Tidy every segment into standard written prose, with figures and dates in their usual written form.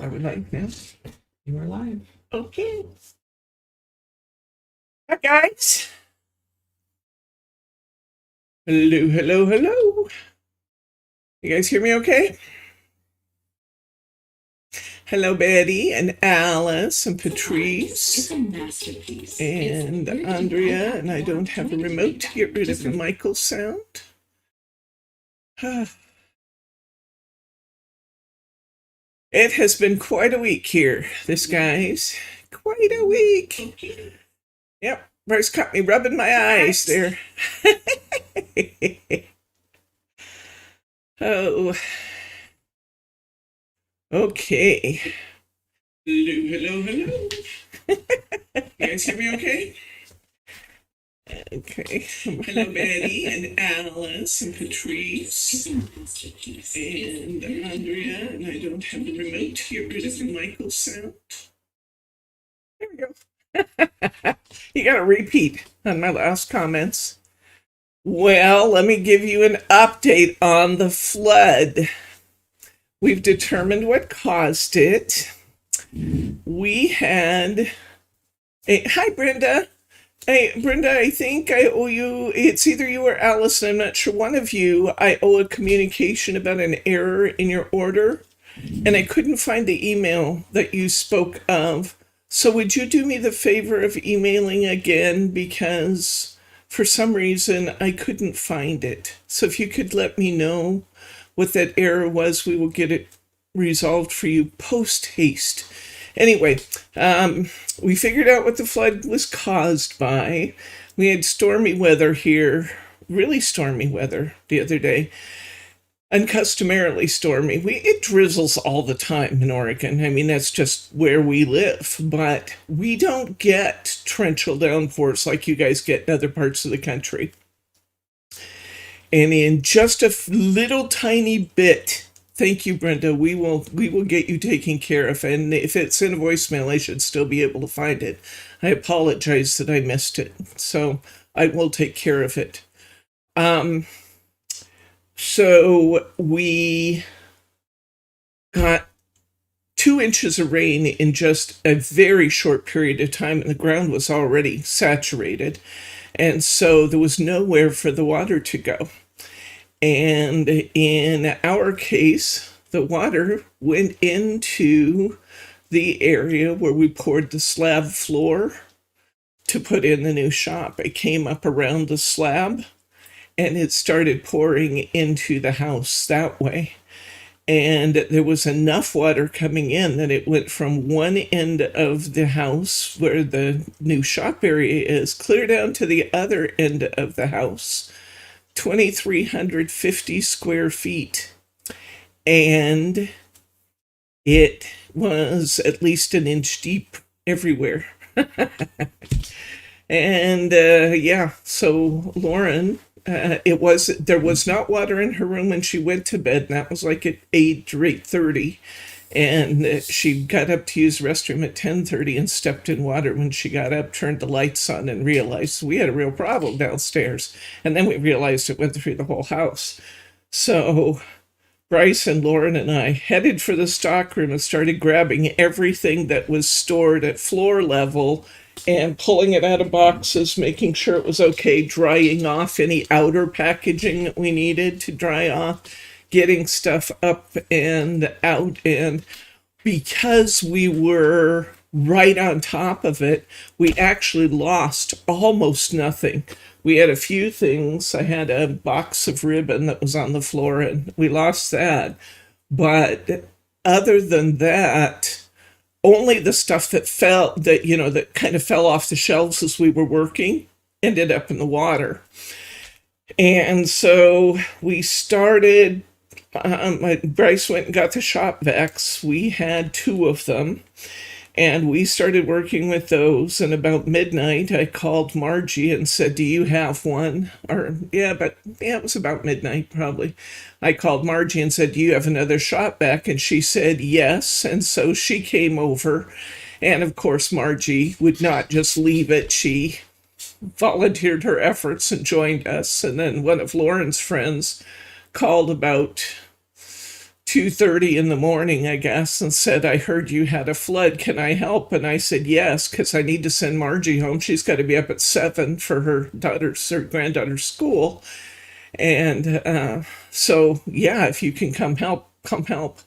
Are we live now? You are live. Okay. Hi, guys. Hello, hello, hello. You guys hear me okay? Hello, Betty and Alice and Patrice. It's a masterpiece. And Andrea, and I don't have a remote to get rid of the Michael sound. It has been quite a week here, this guys. Quite a week. Yep, Bryce caught me rubbing my eyes there. Oh. Okay. Hello, hello, hello. You guys hear me okay? Okay. Hello, Betty and Alice and Patrice and Andrea, and I don't have the remote to get rid of the Michael sound. There we go. You got a repeat on my last comments. Well, let me give you an update on the flood. We've determined what caused it. We had hi, Brenda. Hey, Brenda, I think I owe you, it's either you or Alice, I'm not sure, one of you, I owe a communication about an error in your order, and I couldn't find the email that you spoke of. So would you do me the favor of emailing again, because for some reason I couldn't find it. So if you could let me know what that error was, we will get it resolved for you post haste. Anyway, we figured out what the flood was caused by. We had stormy weather here, really stormy weather the other day, uncustomarily stormy. It drizzles all the time in Oregon. I mean, that's just where we live, but we don't get torrential downpours like you guys get in other parts of the country. And in just a little tiny bit, thank you, Brenda, we will get you taken care of. And if it's in a voicemail, I should still be able to find it. I apologize that I missed it. So I will take care of it. So we got 2 inches of rain in just a very short period of time, and the ground was already saturated. And so there was nowhere for the water to go. And in our case, the water went into the area where we poured the slab floor to put in the new shop. It came up around the slab and it started pouring into the house that way. And there was enough water coming in that it went from one end of the house where the new shop area is clear down to the other end of the house. 2,350 square feet, and it was at least an inch deep everywhere. And yeah, so Lauren, there was not water in her room when she went to bed, and that was like at 8 or 8:30. And she got up to use the restroom at 10:30 and stepped in water when she got up, turned the lights on, and realized we had a real problem downstairs. And then we realized it went through the whole house. So Bryce and Lauren and I headed for the stockroom and started grabbing everything that was stored at floor level and pulling it out of boxes, making sure it was okay, drying off any outer packaging that we needed to dry off, getting stuff up and out. And because we were right on top of it, we actually lost almost nothing. We had a few things. I had a box of ribbon that was on the floor and we lost that. But other than that, only the stuff that that kind of fell off the shelves as we were working ended up in the water. And so we started Bryce went and got the shop vacs. We had 2 of them, and we started working with those. And about midnight, I called Margie and said, "Do you have one?" It was about midnight probably. I called Margie and said, "Do you have another shop vac?" And she said yes. And so she came over, and of course Margie would not just leave it. She volunteered her efforts and joined us. And then one of Lauren's friends called about 2:30 in the morning, I guess, and said, I heard you had a flood. Can I help? And I said, yes, because I need to send Margie home. She's got to be up at 7 for her granddaughter's school. And so, yeah, if you can come help, come help.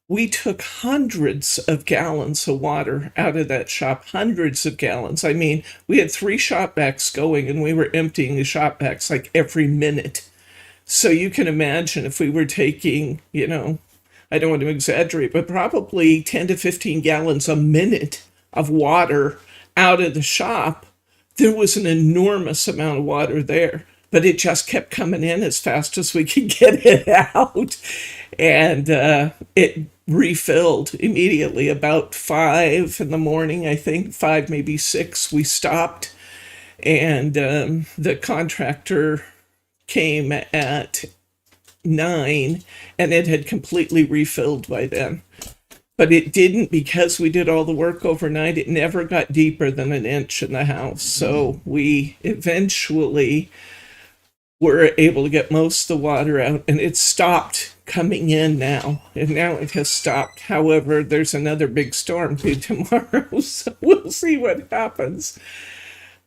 We took hundreds of gallons of water out of that shop, hundreds of gallons. I mean, we had 3 shop vacs going and we were emptying the shop vacs like every minute. So you can imagine if we were taking, I don't want to exaggerate, but probably 10 to 15 gallons a minute of water out of the shop, there was an enormous amount of water there. But it just kept coming in as fast as we could get it out. And it refilled immediately about 5 in the morning, I think, 5, maybe 6, we stopped. And the contractor came at 9, and it had completely refilled by then. But it didn't, because we did all the work overnight, it never got deeper than an inch in the house. So we eventually were able to get most of the water out, and it stopped coming in now. And now it has stopped. However, there's another big storm due tomorrow, so we'll see what happens.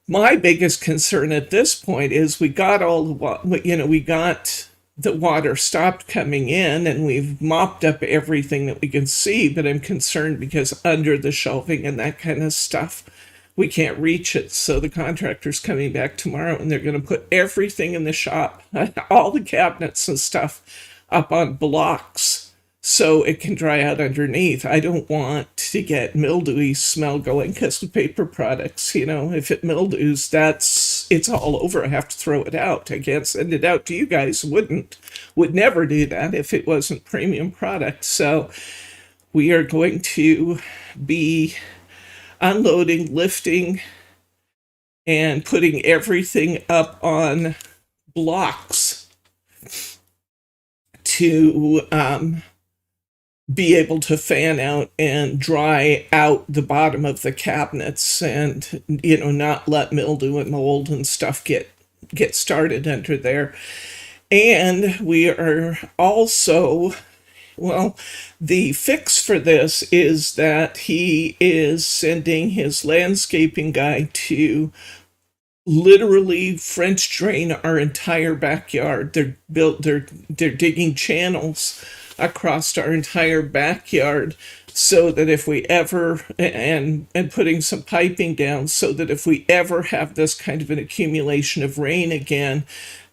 My biggest concern at this point is we got all the water, we got the water stopped coming in, and we've mopped up everything that we can see, but I'm concerned because under the shelving and that kind of stuff, we can't reach it. So the contractor's coming back tomorrow, and they're going to put everything in the shop, all the cabinets and stuff, up on blocks so it can dry out underneath. I don't want to get mildewy smell going, because with paper products, if it mildews, it's all over. I have to throw it out. I can't send it out to you guys. Would never do that if it wasn't premium product. So we are going to be unloading, lifting, and putting everything up on blocks to be able to fan out and dry out the bottom of the cabinets, and not let mildew and mold and stuff get started under there. And we are also, well, the fix for this is that he is sending his landscaping guy to literally French drain our entire backyard. They're digging channels across our entire backyard, so that if we ever, and putting some piping down, so that if we ever have this kind of an accumulation of rain again,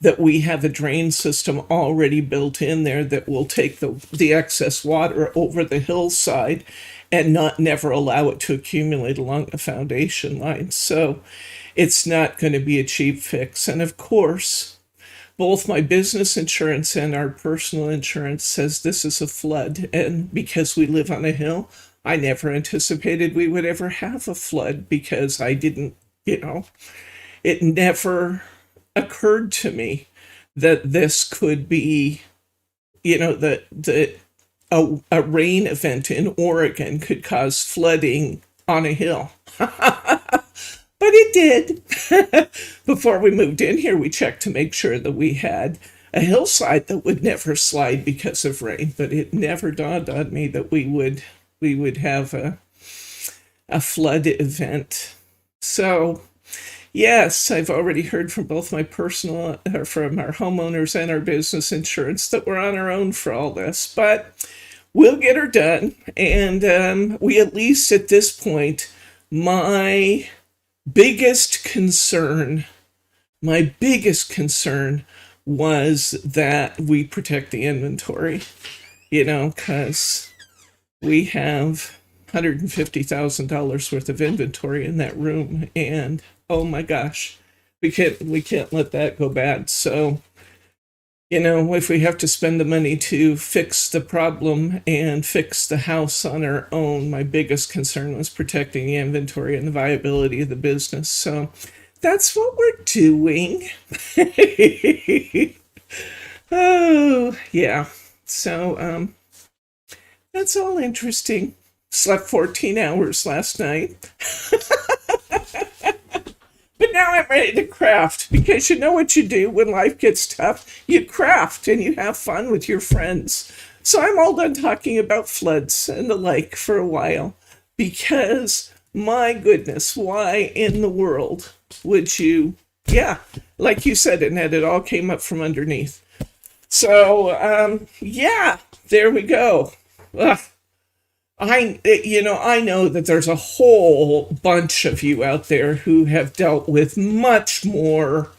that we have a drain system already built in there that will take the excess water over the hillside and never allow it to accumulate along the foundation line. So it's not going to be a cheap fix. And of course, both my business insurance and our personal insurance says this is a flood. And because we live on a hill, I never anticipated we would ever have a flood, because I didn't, it never occurred to me that this could be, that a rain event in Oregon could cause flooding on a hill. But it did. Before we moved in here, we checked to make sure that we had a hillside that would never slide because of rain. But it never dawned on me that we would have a flood event. So, yes, I've already heard from both my personal, from our homeowners and our business insurance, that we're on our own for all this. But we'll get her done. And we, at least at this point, my biggest concern was that we protect the inventory, because we have $150,000 worth of inventory in that room, and oh my gosh, we can't let that go bad. So, if we have to spend the money to fix the problem and fix the house on our own, my biggest concern was protecting the inventory and the viability of the business. So that's what we're doing. Oh, yeah. So that's all interesting. Slept 14 hours last night. But now I'm ready to craft because you know what you do when life gets tough? You craft and you have fun with your friends. So I'm all done talking about floods and the like for a while because my goodness, why in the world would you? Yeah, like you said, Annette, it all came up from underneath. So, yeah, there we go. Ugh. I know that there's a whole bunch of you out there who have dealt with much more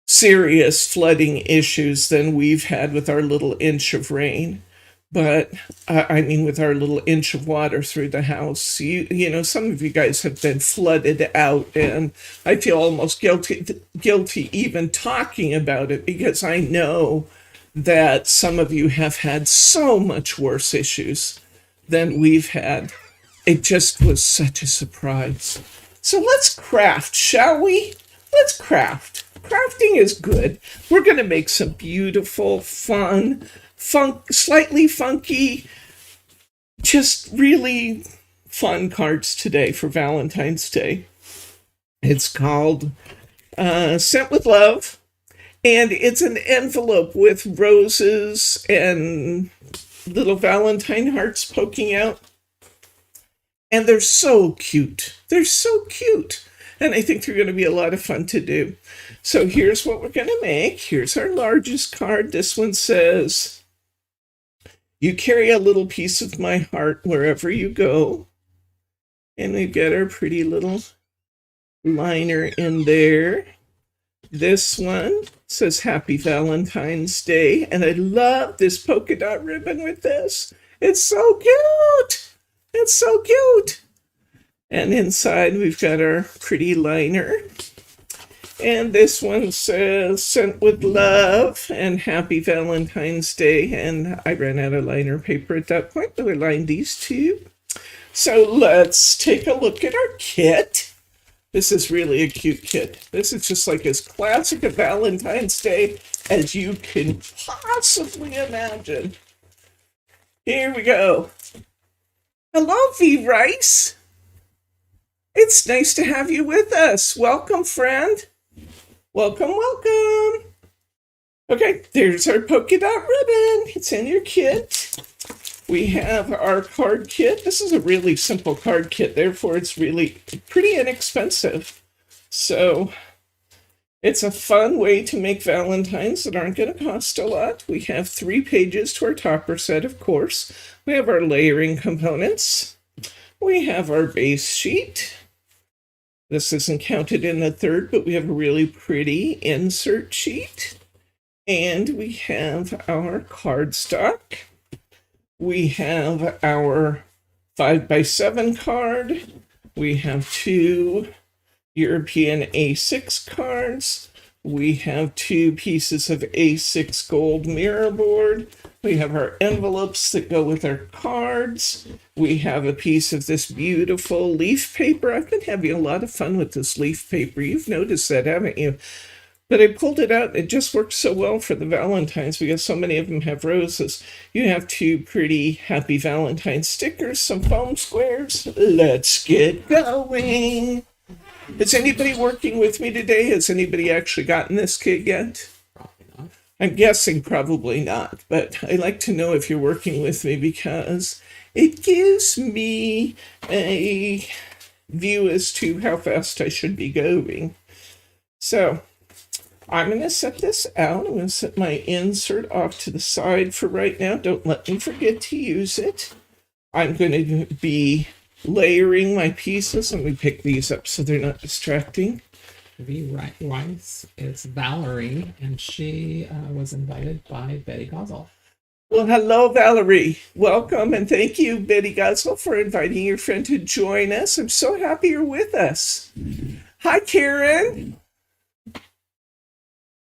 serious flooding issues than we've had with our little inch of rain. But I mean, with our little inch of water through the house, some of you guys have been flooded out, and I feel almost guilty even talking about it because I know that some of you have had so much worse issues than we've had. It just was such a surprise. So let's craft, shall we? Let's craft. Crafting is good. We're going to make some beautiful, fun, slightly funky, just really fun cards today for Valentine's Day. It's called Sent with Love, and it's an envelope with roses and little Valentine hearts poking out. And they're so cute. They're so cute. And I think they're going to be a lot of fun to do. So here's what we're going to make. Here's our largest card. This one says, "You carry a little piece of my heart wherever you go." And we've got our pretty little liner in there. This one says Happy Valentine's Day. And I love this polka dot ribbon with this. It's so cute. It's so cute. And inside we've got our pretty liner. And this one says Sent with Love and Happy Valentine's Day. And I ran out of liner paper at that point, but I lined these two. So let's take a look at our kit. This is really a cute kit. This is just like as classic a Valentine's Day as you can possibly imagine. Here we go. Hello, V. Rice. It's nice to have you with us. Welcome, friend. Welcome, welcome. Okay, there's our polka dot ribbon. It's in your kit. We have our card kit. This is a really simple card kit, therefore it's really pretty inexpensive. So it's a fun way to make Valentines that aren't going to cost a lot. We have 3 pages to our topper set, of course. We have our layering components. We have our base sheet. This isn't counted in the third, but we have a really pretty insert sheet. And we have our cardstock. We have our 5x7 card. We have 2 European A6 cards. We have 2 pieces of A6 gold mirror board. We have our envelopes that go with our cards. We have a piece of this beautiful leaf paper. I've been having a lot of fun with this leaf paper. You've noticed that, haven't you? But I pulled it out. It just works so well for the Valentines because so many of them have roses. You have 2 pretty Happy Valentine stickers, some foam squares. Let's get going. Is anybody working with me today? Has anybody actually gotten this kit yet? Probably not. I'm guessing probably not, but I like to know if you're working with me because it gives me a view as to how fast I should be going. So I'm going to set this out. I'm going to set my insert off to the side for right now. Don't let me forget to use it. I'm going to be layering my pieces. Let me pick these up so they're not distracting. V. Rice is Valerie, and she was invited by Betty Gosel. Well, hello, Valerie. Welcome, and thank you, Betty Gosel, for inviting your friend to join us. I'm so happy you're with us. Hi, Karen.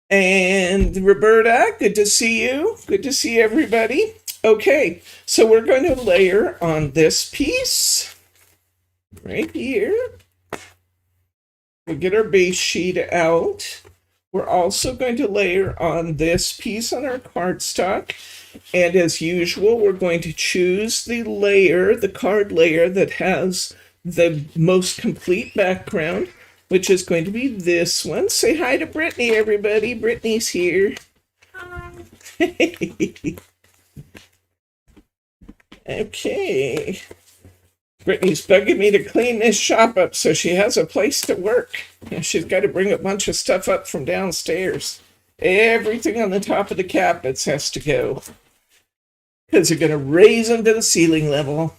And Roberta, good to see you. Good to see everybody. Okay, so we're going to layer on this piece right here. We'll get our base sheet out. We're also going to layer on this piece on our cardstock. And as usual, we're going to choose the layer, the card layer that has the most complete background. which is going to be this one. Say hi to Brittany, everybody. Brittany's here. Hi. Okay. Brittany's bugging me to clean this shop up so she has a place to work. And she's got to bring a bunch of stuff up from downstairs. Everything on the top of the cabinets has to go, because they're going to raise them to the ceiling level.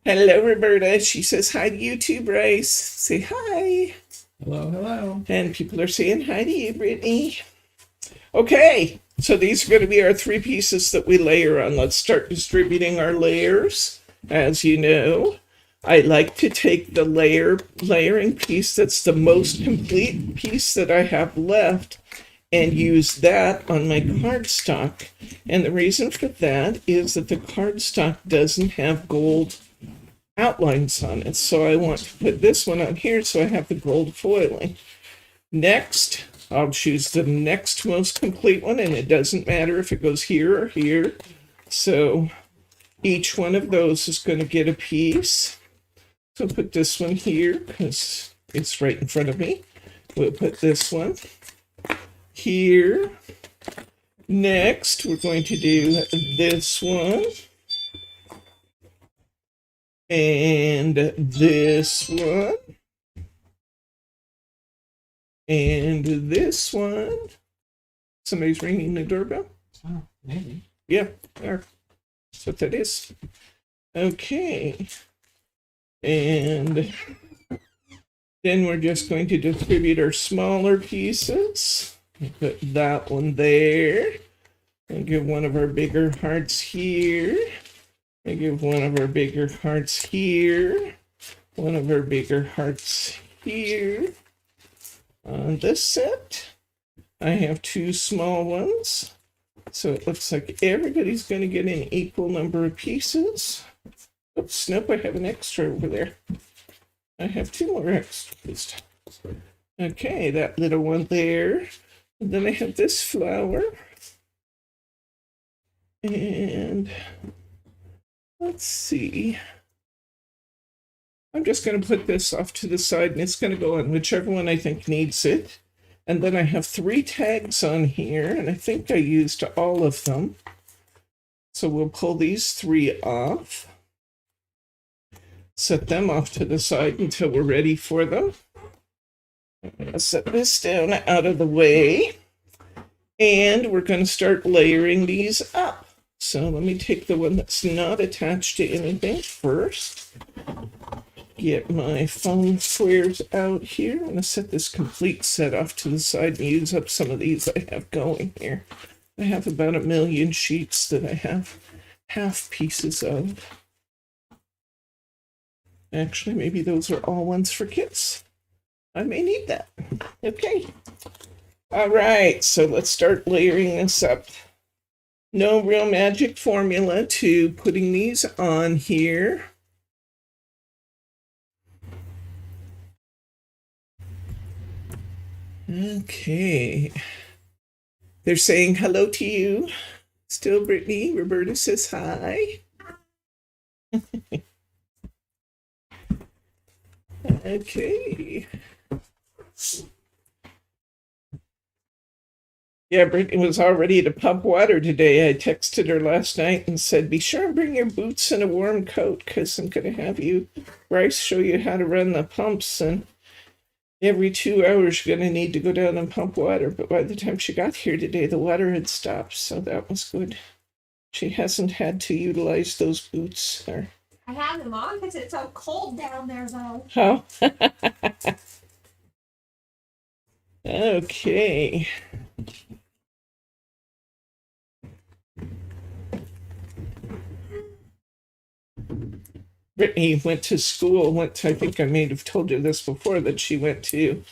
Hello, Roberta. She says hi to you too, Bryce. Say hi. Hello, hello. And people are saying hi to you, Brittany. Okay, so these are going to be our 3 pieces that we layer on. Let's start distributing our layers. As you know, I like to take the layering piece that's the most complete piece that I have left and use that on my cardstock. And the reason for that is that the cardstock doesn't have gold outlines on it. So I want to put this one on here so I have the gold foiling. Next, I'll choose the next most complete one, and it doesn't matter if it goes here or here. So each one of those is going to get a piece. So put this one here because it's right in front of me. We'll put this one here. Next, we're going to do this one. And this one. And this one. Somebody's ringing the doorbell? Oh, maybe. Yeah, there. That's what that is. Okay. And then we're just going to distribute our smaller pieces. Put that one there. And give one of our bigger hearts here. And give one of our bigger hearts here. One of our bigger hearts here. On this set, I have 2 small ones. So it looks like everybody's going to get an equal number of pieces. Oops, nope, I have an extra over there. I have 2 more extras. Okay, that little one there. And then I have this flower. And let's see. I'm just going to put this off to the side, and it's going to go on whichever one I think needs it. And then I have 3 tags on here, and I think I used all of them. So we'll pull these 3 off. Set them off to the side until we're ready for them. I'm going to set this down out of the way. And we're going to start layering these up. So let me take the one that's not attached to anything first. Get my foam squares out here. I'm going to set this complete set off to the side and use up some of these I have going here. I have about 1 million sheets that I have half pieces of. Actually, maybe those are all ones for kits. I may need that. Okay. All right, so let's start layering this up. No real magic formula to putting these on here. Okay. They're saying hello to you. Still, Brittany. Roberta says hi. Okay. Yeah, Brittany was all ready to pump water today. I texted her last night and said, be sure and bring your boots and a warm coat because I'm going to have you, Bryce, show you how to run the pumps. And every 2 hours, you're going to need to go down and pump water. But by the time she got here today, the water had stopped. So that was good. She hasn't had to utilize those boots. Or... I have them on because it's so cold down there, though. Oh. Okay. Brittany went to school. I think I may have told you this before, that she went to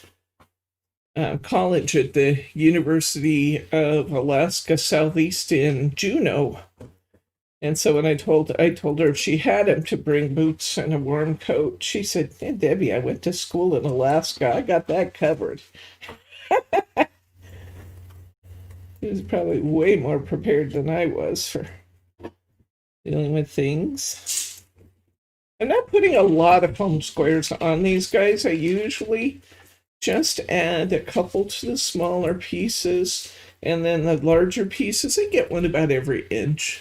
college at the University of Alaska Southeast in Juneau. And so when I told her if she had him to bring boots and a warm coat, she said, hey, Debbie, I went to school in Alaska. I got that covered. She was probably way more prepared than I was for dealing with things. I'm not putting a lot of foam squares on these guys. I usually just add a couple to the smaller pieces, and then the larger pieces, I get one about every inch.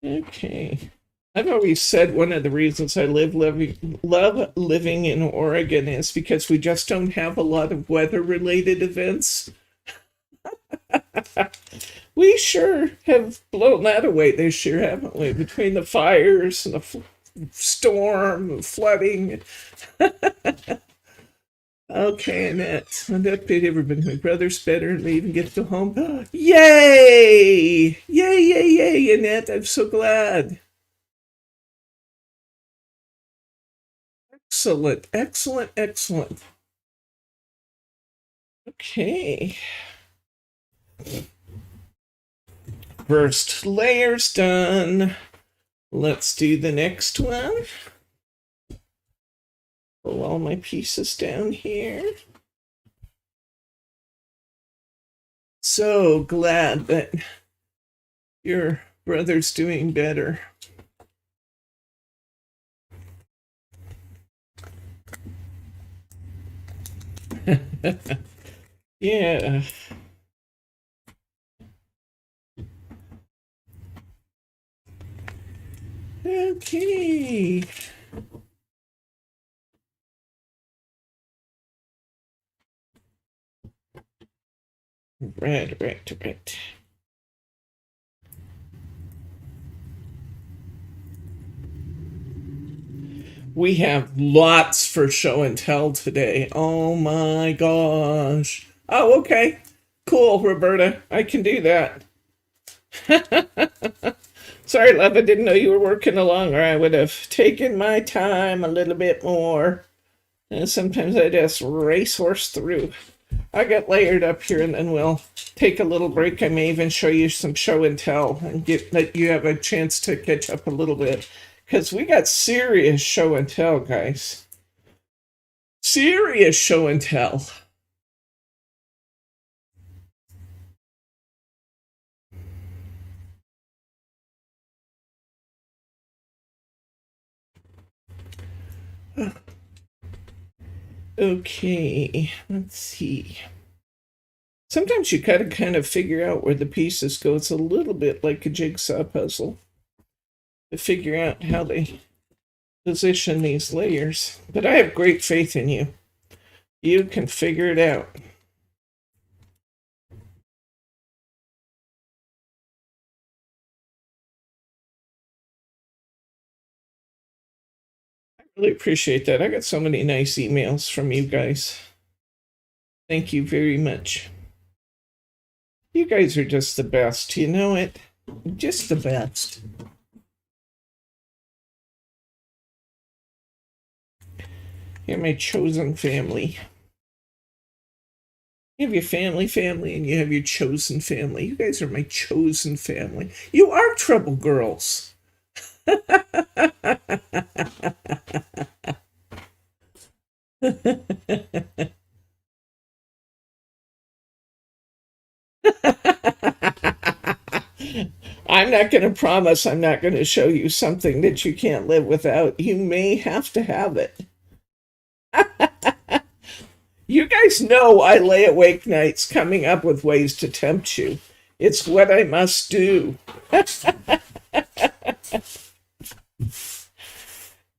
Okay. I've always said one of the reasons I love living in Oregon is because we just don't have a lot of weather-related events. We sure have blown that away this year, haven't we? Between the fires and the storm, and flooding. Okay, Annette. An update, everybody. My brother's better and may even get to go home. Yay! Yay, yay, yay, Annette. I'm so glad. Excellent, excellent, excellent. Okay. First layer's done. Let's do the next one. Pull all my pieces down here. So glad that your brother's doing better. Yeah. Okay. Right. We have lots for show and tell today. Oh my gosh. Oh, okay. Cool, Roberta. I can do that. Sorry, love, I didn't know you were working along, or I would have taken my time a little bit more. And sometimes I just racehorse through. I get layered up here, and then we'll take a little break. I may even show you some show and tell and let you have a chance to catch up a little bit. Because we got serious show and tell, guys. Serious show and tell. Okay, let's see. Sometimes you gotta kind of figure out where the pieces go. It's a little bit like a jigsaw puzzle to figure out how they position these layers. But I have great faith in you. You can figure it out. I really appreciate that. I got so many nice emails from you guys. Thank you very much. You guys are just the best, you know it? Just the best. You're my chosen family. You have your family, and you have your chosen family. You guys are my chosen family. You are trouble girls. I'm not going to promise I'm not going to show you something that you can't live without. You may have to have it. You guys know I lay awake nights coming up with ways to tempt you. It's what I must do.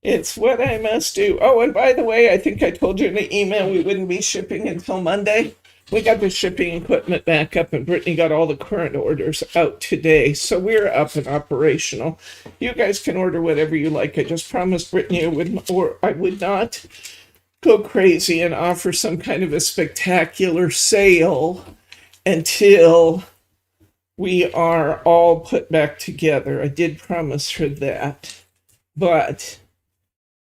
It's what I must do. Oh, and by the way, I think I told you in the email we wouldn't be shipping until Monday. We got the shipping equipment back up, and Brittany got all the current orders out today. So we're up and operational. You guys can order whatever you like. I just promised Brittany I would not go crazy and offer some kind of a spectacular sale until we are all put back together. I did promise her that. But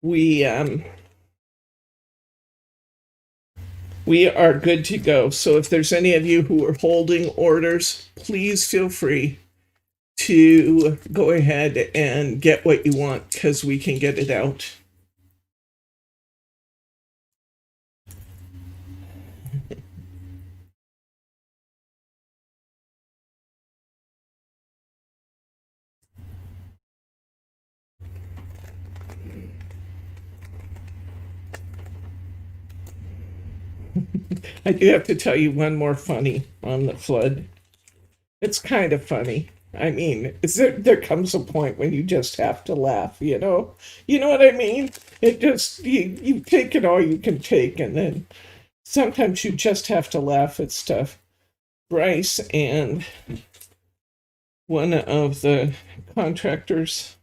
we are good to go. So if there's any of you who are holding orders, please feel free to go ahead and get what you want, because we can get it out. I do have to tell you one more funny on the flood. It's kind of funny. I mean, there comes a point when you just have to laugh, you know? You know what I mean? It just, you take it all you can take, and then sometimes you just have to laugh at stuff. Bryce and one of the contractors,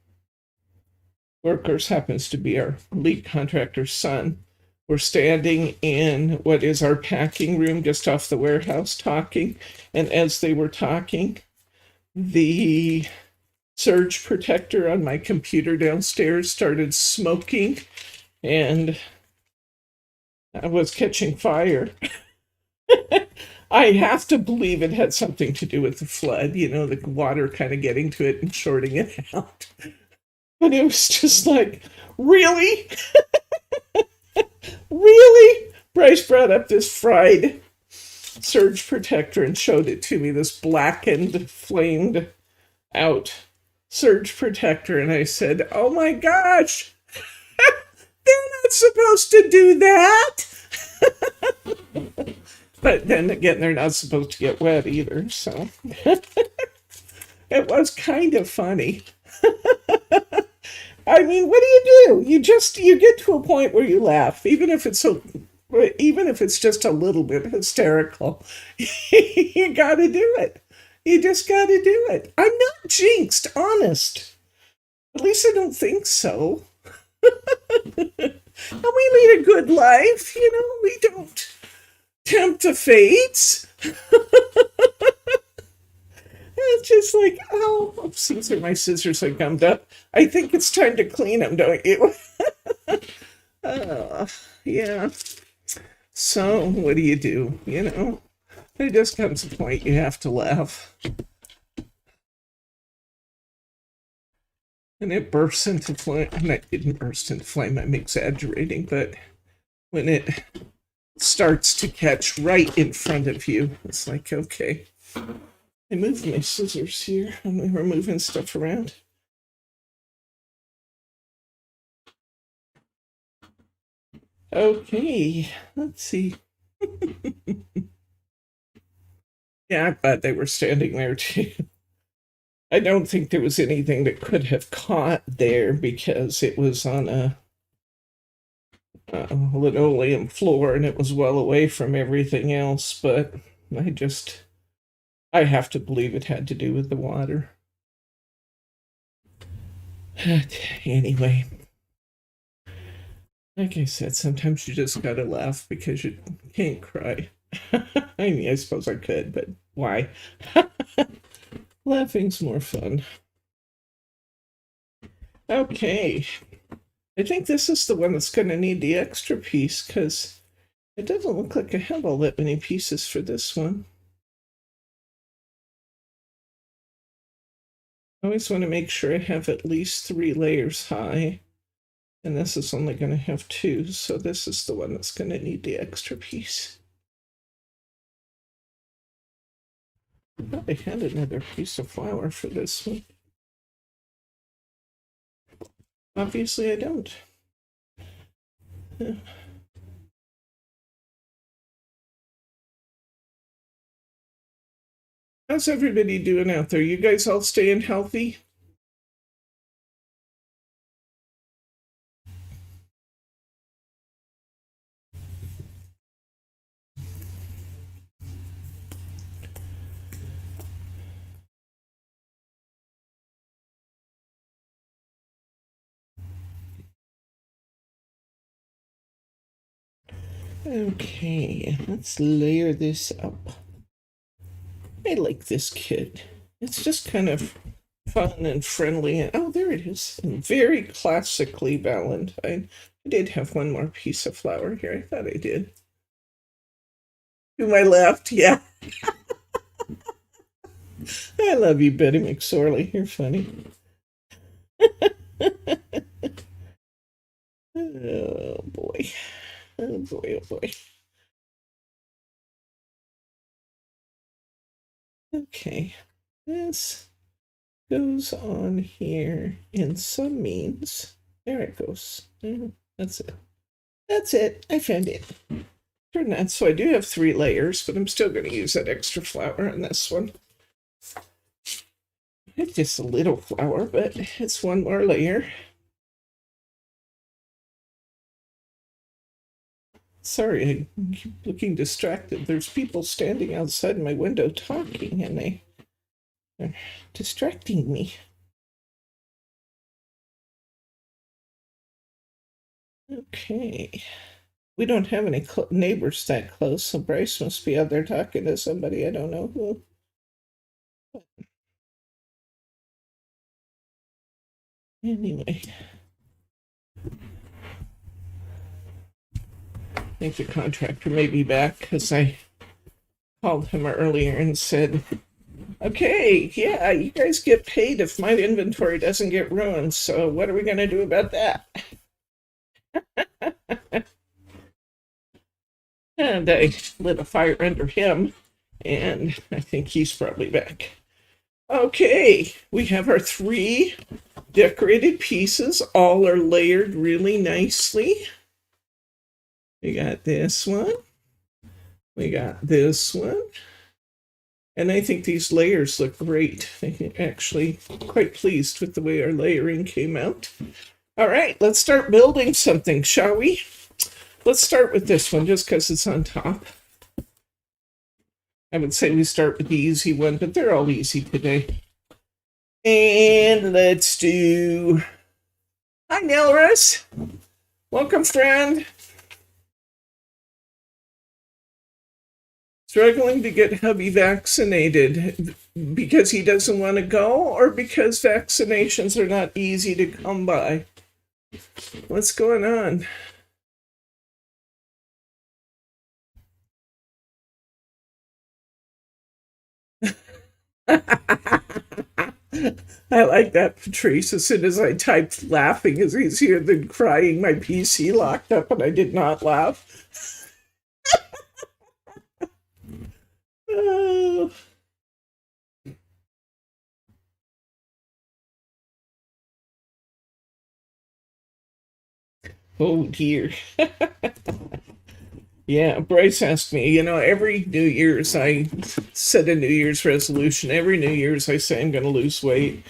workers, happens to be our lead contractor's son. We're standing in what is our packing room just off the warehouse talking. And as they were talking, the surge protector on my computer downstairs started smoking and I was catching fire. I have to believe it had something to do with the flood, you know, the water kind of getting to it and shorting it out. But it was just like, really? Really? Bryce brought up this fried surge protector and showed it to me, this blackened, flamed out surge protector. And I said, oh my gosh, they're not supposed to do that. But then again, they're not supposed to get wet either. So it was kind of funny. I mean, what do? You get to a point where you laugh, even if it's just a little bit hysterical. You got to do it. You just got to do it. I'm not jinxed, honest. At least I don't think so. And we lead a good life, you know. We don't tempt the fates. It's just like, oh, oopsies, my scissors are gummed up. I think it's time to clean them, don't you? Yeah. So, what do? You know, there just comes a point you have to laugh. And it bursts into flame. And it didn't burst into flame, I'm exaggerating, but when it starts to catch right in front of you, it's like, okay. I moved my scissors here and we were moving stuff around. Okay, let's see. Yeah, I'm glad they were standing there too. I don't think there was anything that could have caught there because it was on a linoleum floor and it was well away from everything else, but I have to believe it had to do with the water. Anyway, like I said, sometimes you just gotta laugh because you can't cry. I mean, I suppose I could, but why? Laughing's more fun. Okay. I think this is the one that's going to need the extra piece because it doesn't look like I have all that many pieces for this one. I always want to make sure I have at least 3 layers high. And this is only going to have 2, so this is the one that's going to need the extra piece. I thought I had another piece of flour for this one. Obviously I don't. How's everybody doing out there? You guys all staying healthy? Okay, let's layer this up. I like this kit. It's just kind of fun and friendly. Oh, there it is. And very classically Valentine. I did have one more piece of flour here. I thought I did. To my left, yeah. I love you, Betty McSorley. You're funny. Oh, boy. Oh, boy, oh, boy. Okay. This goes on here in some means. There it goes. That's it. That's it. I found it. Turn that so I do have 3 layers, but I'm still going to use that extra flour on this one. It's just a little flour, but it's 1 more layer. Sorry, I keep looking distracted. There's people standing outside my window talking, and they're distracting me. Okay. We don't have any neighbors that close, so Bryce must be out there talking to somebody. I don't know who. Anyway. I think the contractor may be back because I called him earlier and said, okay, yeah, you guys get paid if my inventory doesn't get ruined, so what are we going to do about that? And I lit a fire under him, and I think he's probably back. Okay, we have our 3 decorated pieces. All are layered really nicely. We got this one. We got this one. And I think these layers look great. I'm actually quite pleased with the way our layering came out. All right, let's start building something, shall we? Let's start with this one just because it's on top. I would say we start with the easy one, but they're all easy today. And let's do... Hi, Nelris. Welcome, friend. Struggling to get hubby vaccinated because he doesn't want to go, or because vaccinations are not easy to come by? What's going on? I like that, Patrice. As soon as I typed laughing is easier than crying, my PC locked up and I did not laugh. Oh. Oh dear. Yeah, Bryce asked me, every New Year's I set a New Year's resolution. Every New Year's I say I'm going to lose weight.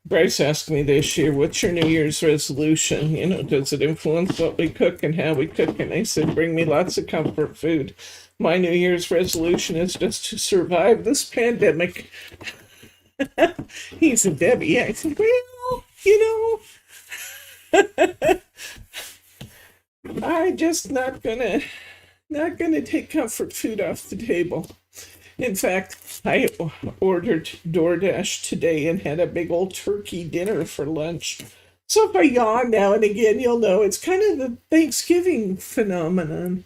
Bryce asked me this year, what's your New Year's resolution? Does it influence what we cook and how we cook? And I said, bring me lots of comfort food. My New Year's resolution is just to survive this pandemic. He said, Debbie, I said, well, I'm just not gonna take comfort food off the table. In fact, I ordered DoorDash today and had a big old turkey dinner for lunch. So if I yawn now and again, you'll know it's kind of the Thanksgiving phenomenon.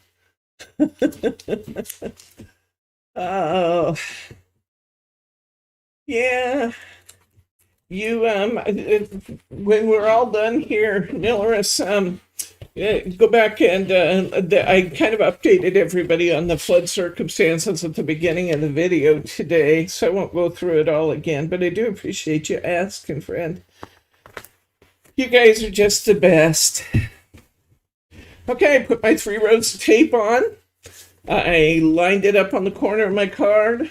Oh, yeah. You when we're all done here, Nilaris, go back and I kind of updated everybody on the flood circumstances at the beginning of the video today, so I won't go through it all again, but I do appreciate you asking, friend. You guys are just the best. Okay, I put my 3 rows of tape on. I lined it up on the corner of my card.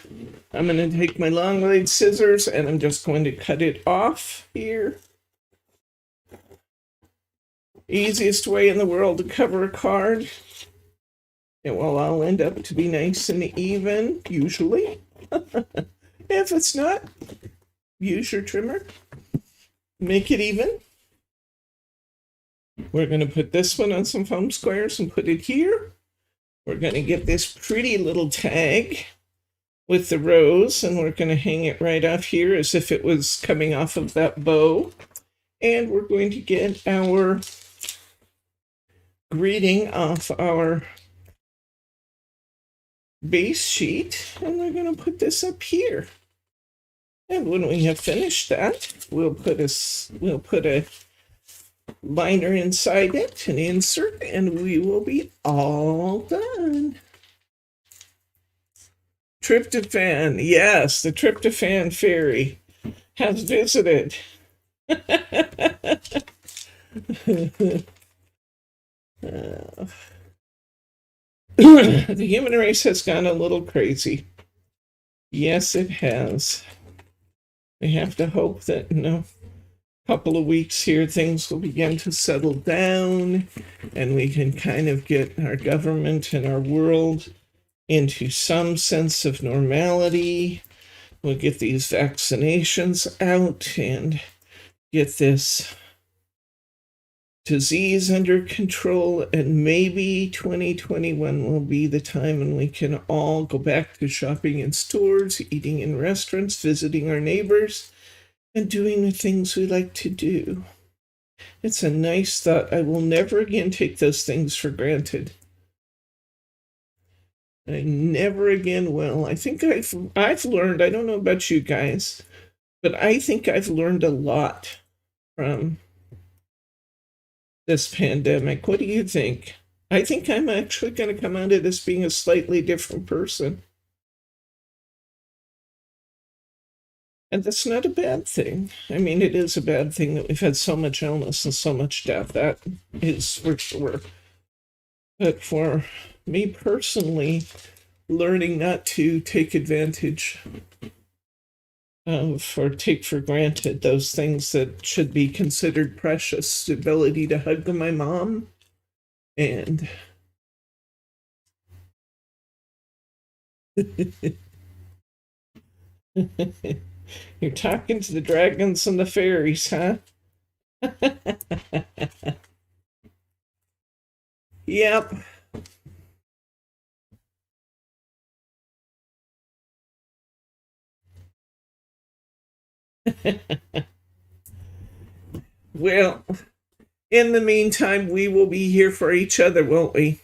I'm going to take my long blade scissors and I'm just going to cut it off here. Easiest way in the world to cover a card. It will all end up to be nice and even, usually. If it's not, use your trimmer. Make it even. We're going to put this one on some foam squares and put it here. We're going to get this pretty little tag with the rose, and we're going to hang it right off here as if it was coming off of that bow. And we're going to get our greeting off our base sheet, and we're going to put this up here. And when we have finished that, we'll put a liner inside it, an insert, and we will be all done. Tryptophan, yes, the tryptophan fairy has visited. The human race has gone a little crazy. Yes, it has. We have to hope that in a couple of weeks here things will begin to settle down and we can kind of get our government and our world into some sense of normality. We'll get these vaccinations out and get this disease under control, and maybe 2021 will be the time when we can all go back to shopping in stores, eating in restaurants, visiting our neighbors, and doing the things we like to do. It's a nice thought. I will never again take those things for granted. I never again will. I think I've learned, I don't know about you guys, but I think I've learned a lot from this pandemic. What do you think? I think I'm actually going to come out of this being a slightly different person. And that's not a bad thing. I mean, it is a bad thing that we've had so much illness and so much death. That is for sure. But for me personally, learning not to take advantage of or take for granted those things that should be considered precious, the ability to hug my mom and you're talking to the dragons and the fairies, huh? Yep. Well, in the meantime, we will be here for each other, won't we?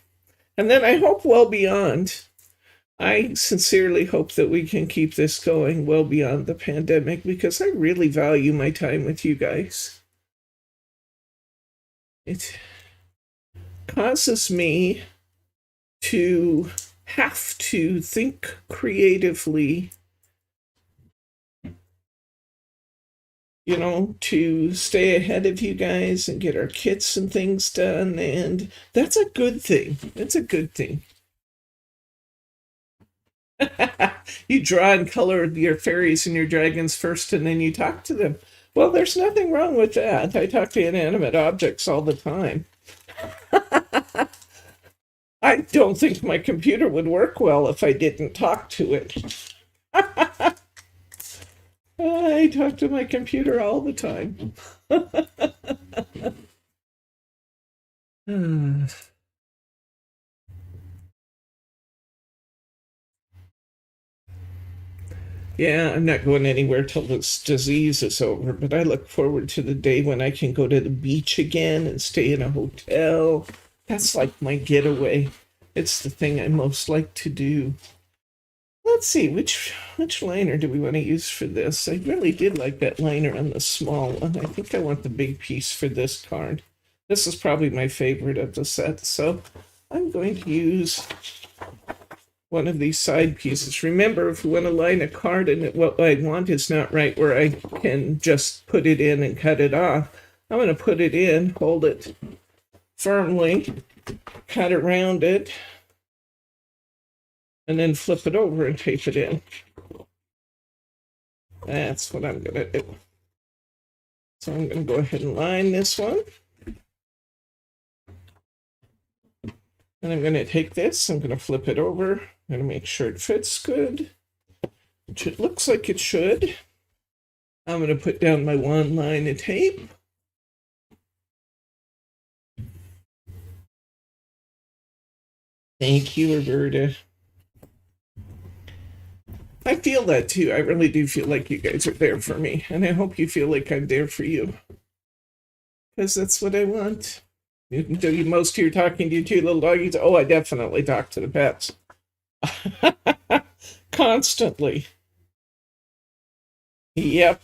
And then I hope well beyond. I sincerely hope that we can keep this going well beyond the pandemic because I really value my time with you guys. It causes me to have to think creatively, you know, to stay ahead of you guys and get our kits and things done. And that's a good thing. It's a good thing. You draw and color your fairies and your dragons first and then you talk to them. Well, there's nothing wrong with that. I talk to inanimate objects all the time. I don't think my computer would work well if I didn't talk to it. I talk to my computer all the time. Yeah, I'm not going anywhere till this disease is over, but I look forward to the day when I can go to the beach again and stay in a hotel. That's like my getaway. It's the thing I most like to do. Let's see, which liner do we want to use for this? I really did like that liner on the small one. I think I want the big piece for this card. This is probably my favorite of the set, so I'm going to use one of these side pieces. Remember, if we want to line a card and what I want is not right where I can just put it in and cut it off, I'm going to put it in, hold it firmly, cut around it, and then flip it over and tape it in. That's what I'm going to do. So I'm going to go ahead and line this one. And I'm going to take this, I'm going to flip it over. I'm going to make sure it fits good, which it looks like it should. I'm going to put down my one line of tape. Thank you, Roberta. I feel that too. I really do feel like you guys are there for me. And I hope you feel like I'm there for you. Because that's what I want. Most of you are talking to your two little doggies. Oh, I definitely talk to the pets. Constantly. Yep.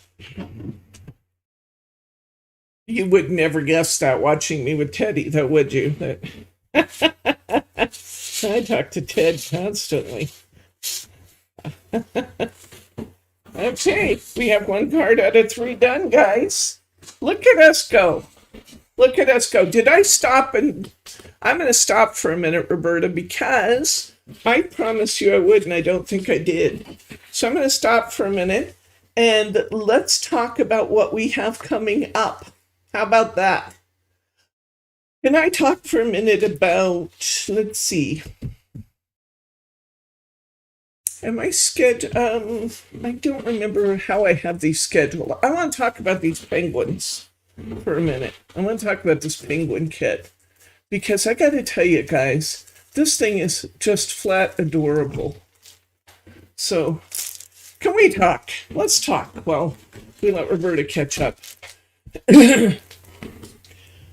You would never guess that watching me with Teddy, though, would you? I talk to Ted constantly. Okay, we have one card out of 3 done, guys. Look at us go. Look at us go. Did I stop? And I'm going to stop for a minute, Roberta, because I promised you I would, and I don't think I did. So I'm going to stop for a minute, and let's talk about what we have coming up. How about that? Can I talk for a minute about, let's see. Am I scheduled? I don't remember how I have these scheduled. I want to talk about these penguins for a minute. I want to talk about this penguin kit because I got to tell you guys, this thing is just flat adorable. So, can we talk? Let's talk. Well, we let Roberta catch up.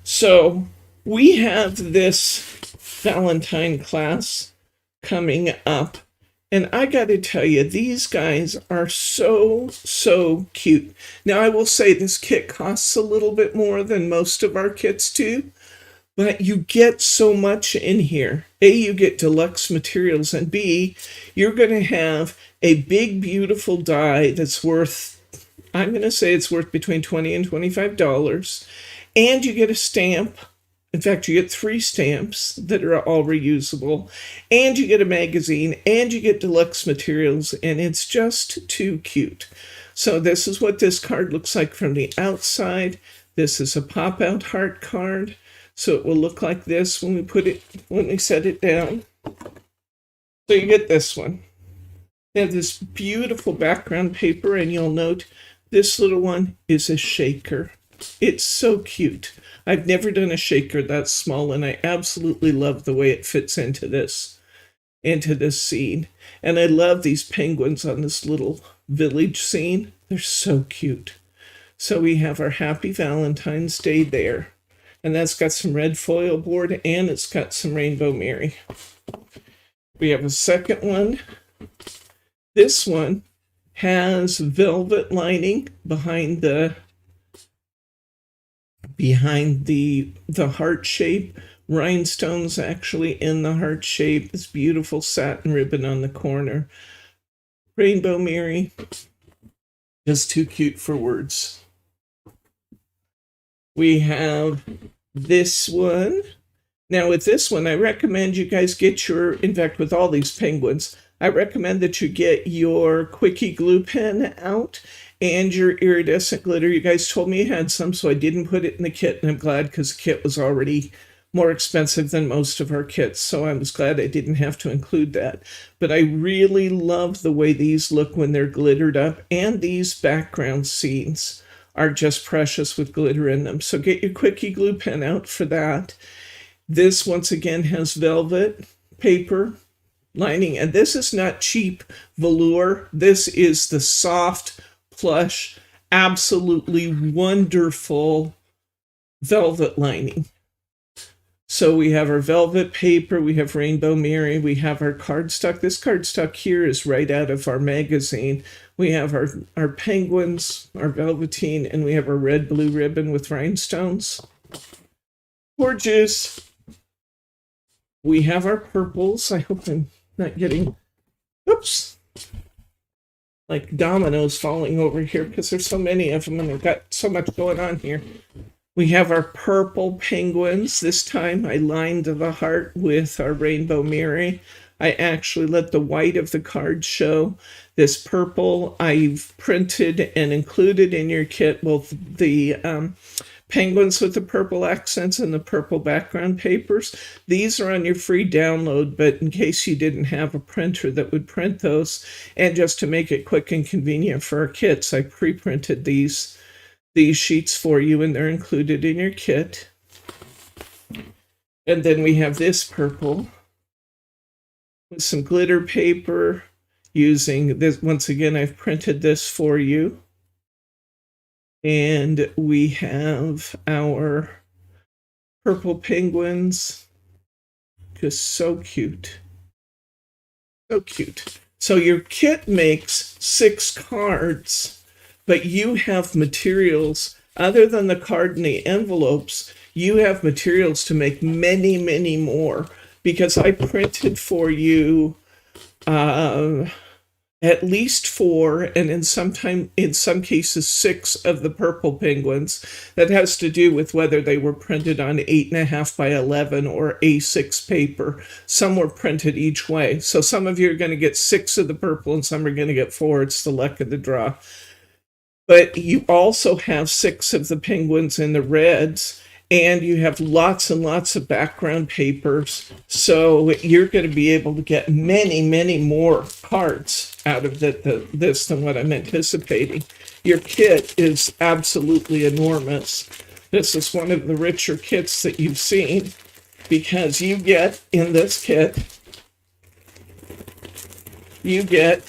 So, we have this Valentine class coming up. And I got to tell you, these guys are so, so cute. Now, I will say this kit costs a little bit more than most of our kits do, but you get so much in here. A, you get deluxe materials, and B, you're going to have a big, beautiful die that's worth, I'm going to say it's worth between $20 and $25, and you get a stamp. In fact, you get 3 stamps that are all reusable, and you get a magazine, and you get deluxe materials, and it's just too cute. So this is what this card looks like from the outside. This is a pop-out heart card, so it will look like this when we set it down. So you get this one. They have this beautiful background paper, and you'll note this little one is a shaker. It's so cute. I've never done a shaker that small, and I absolutely love the way it fits into this scene. And I love these penguins on this little village scene. They're so cute. So we have our Happy Valentine's Day there. And that's got some red foil board, and it's got some Rainbow Mary. We have a second one. This one has velvet lining behind the heart shape, rhinestones actually in the heart shape, this beautiful satin ribbon on the corner. Rainbow Mary, just too cute for words. We have this one. Now with this one, I recommend you guys get in fact with all these penguins, I recommend that you get your Quickie glue pen out and your iridescent glitter. You guys told me you had some, so I didn't put it in the kit, and I'm glad because the kit was already more expensive than most of our kits, so I was glad I didn't have to include that. But I really love the way these look when they're glittered up, and these background scenes are just precious with glitter in them. So get your Quickie glue pen out for that. This, once again, has velvet paper lining, and this is not cheap velour. This is the soft, plush, absolutely wonderful velvet lining. So we have our velvet paper, we have Rainbow Mary, we have our cardstock. This cardstock here is right out of our magazine. We have our penguins, our velveteen, and we have our red blue ribbon with rhinestones. Gorgeous. We have our purples. I hope I'm not getting, oops, like dominoes falling over here because there's so many of them and they've got so much going on here. We have our purple penguins. This time I lined the heart with our Rainbow Mary. I actually let the white of the card show. This purple I've printed and included in your kit, both the penguins with the purple accents and the purple background papers. These are on your free download, but in case you didn't have a printer that would print those, and just to make it quick and convenient for our kits, I pre-printed these sheets for you, and they're included in your kit. And then we have this purple with some glitter paper using this. Once again, I've printed this for you. And we have our purple penguins. Just so cute. So cute. So your kit makes 6 cards, but you have materials, other than the card and the envelopes, you have materials to make many, many more. Because I printed for you, I at least 4, and in some cases 6 of the purple penguins. That has to do with whether they were printed on 8.5 by 11 or A6 paper. Some were printed each way. So some of you are going to get 6 of the purple and some are going to get 4. It's the luck of the draw. But you also have 6 of the penguins in the reds, and you have lots and lots of background papers. So you're going to be able to get many, many more cards out of this than what I'm anticipating. Your kit is absolutely enormous. This is one of the richer kits that you've seen, because you get in this kit, you get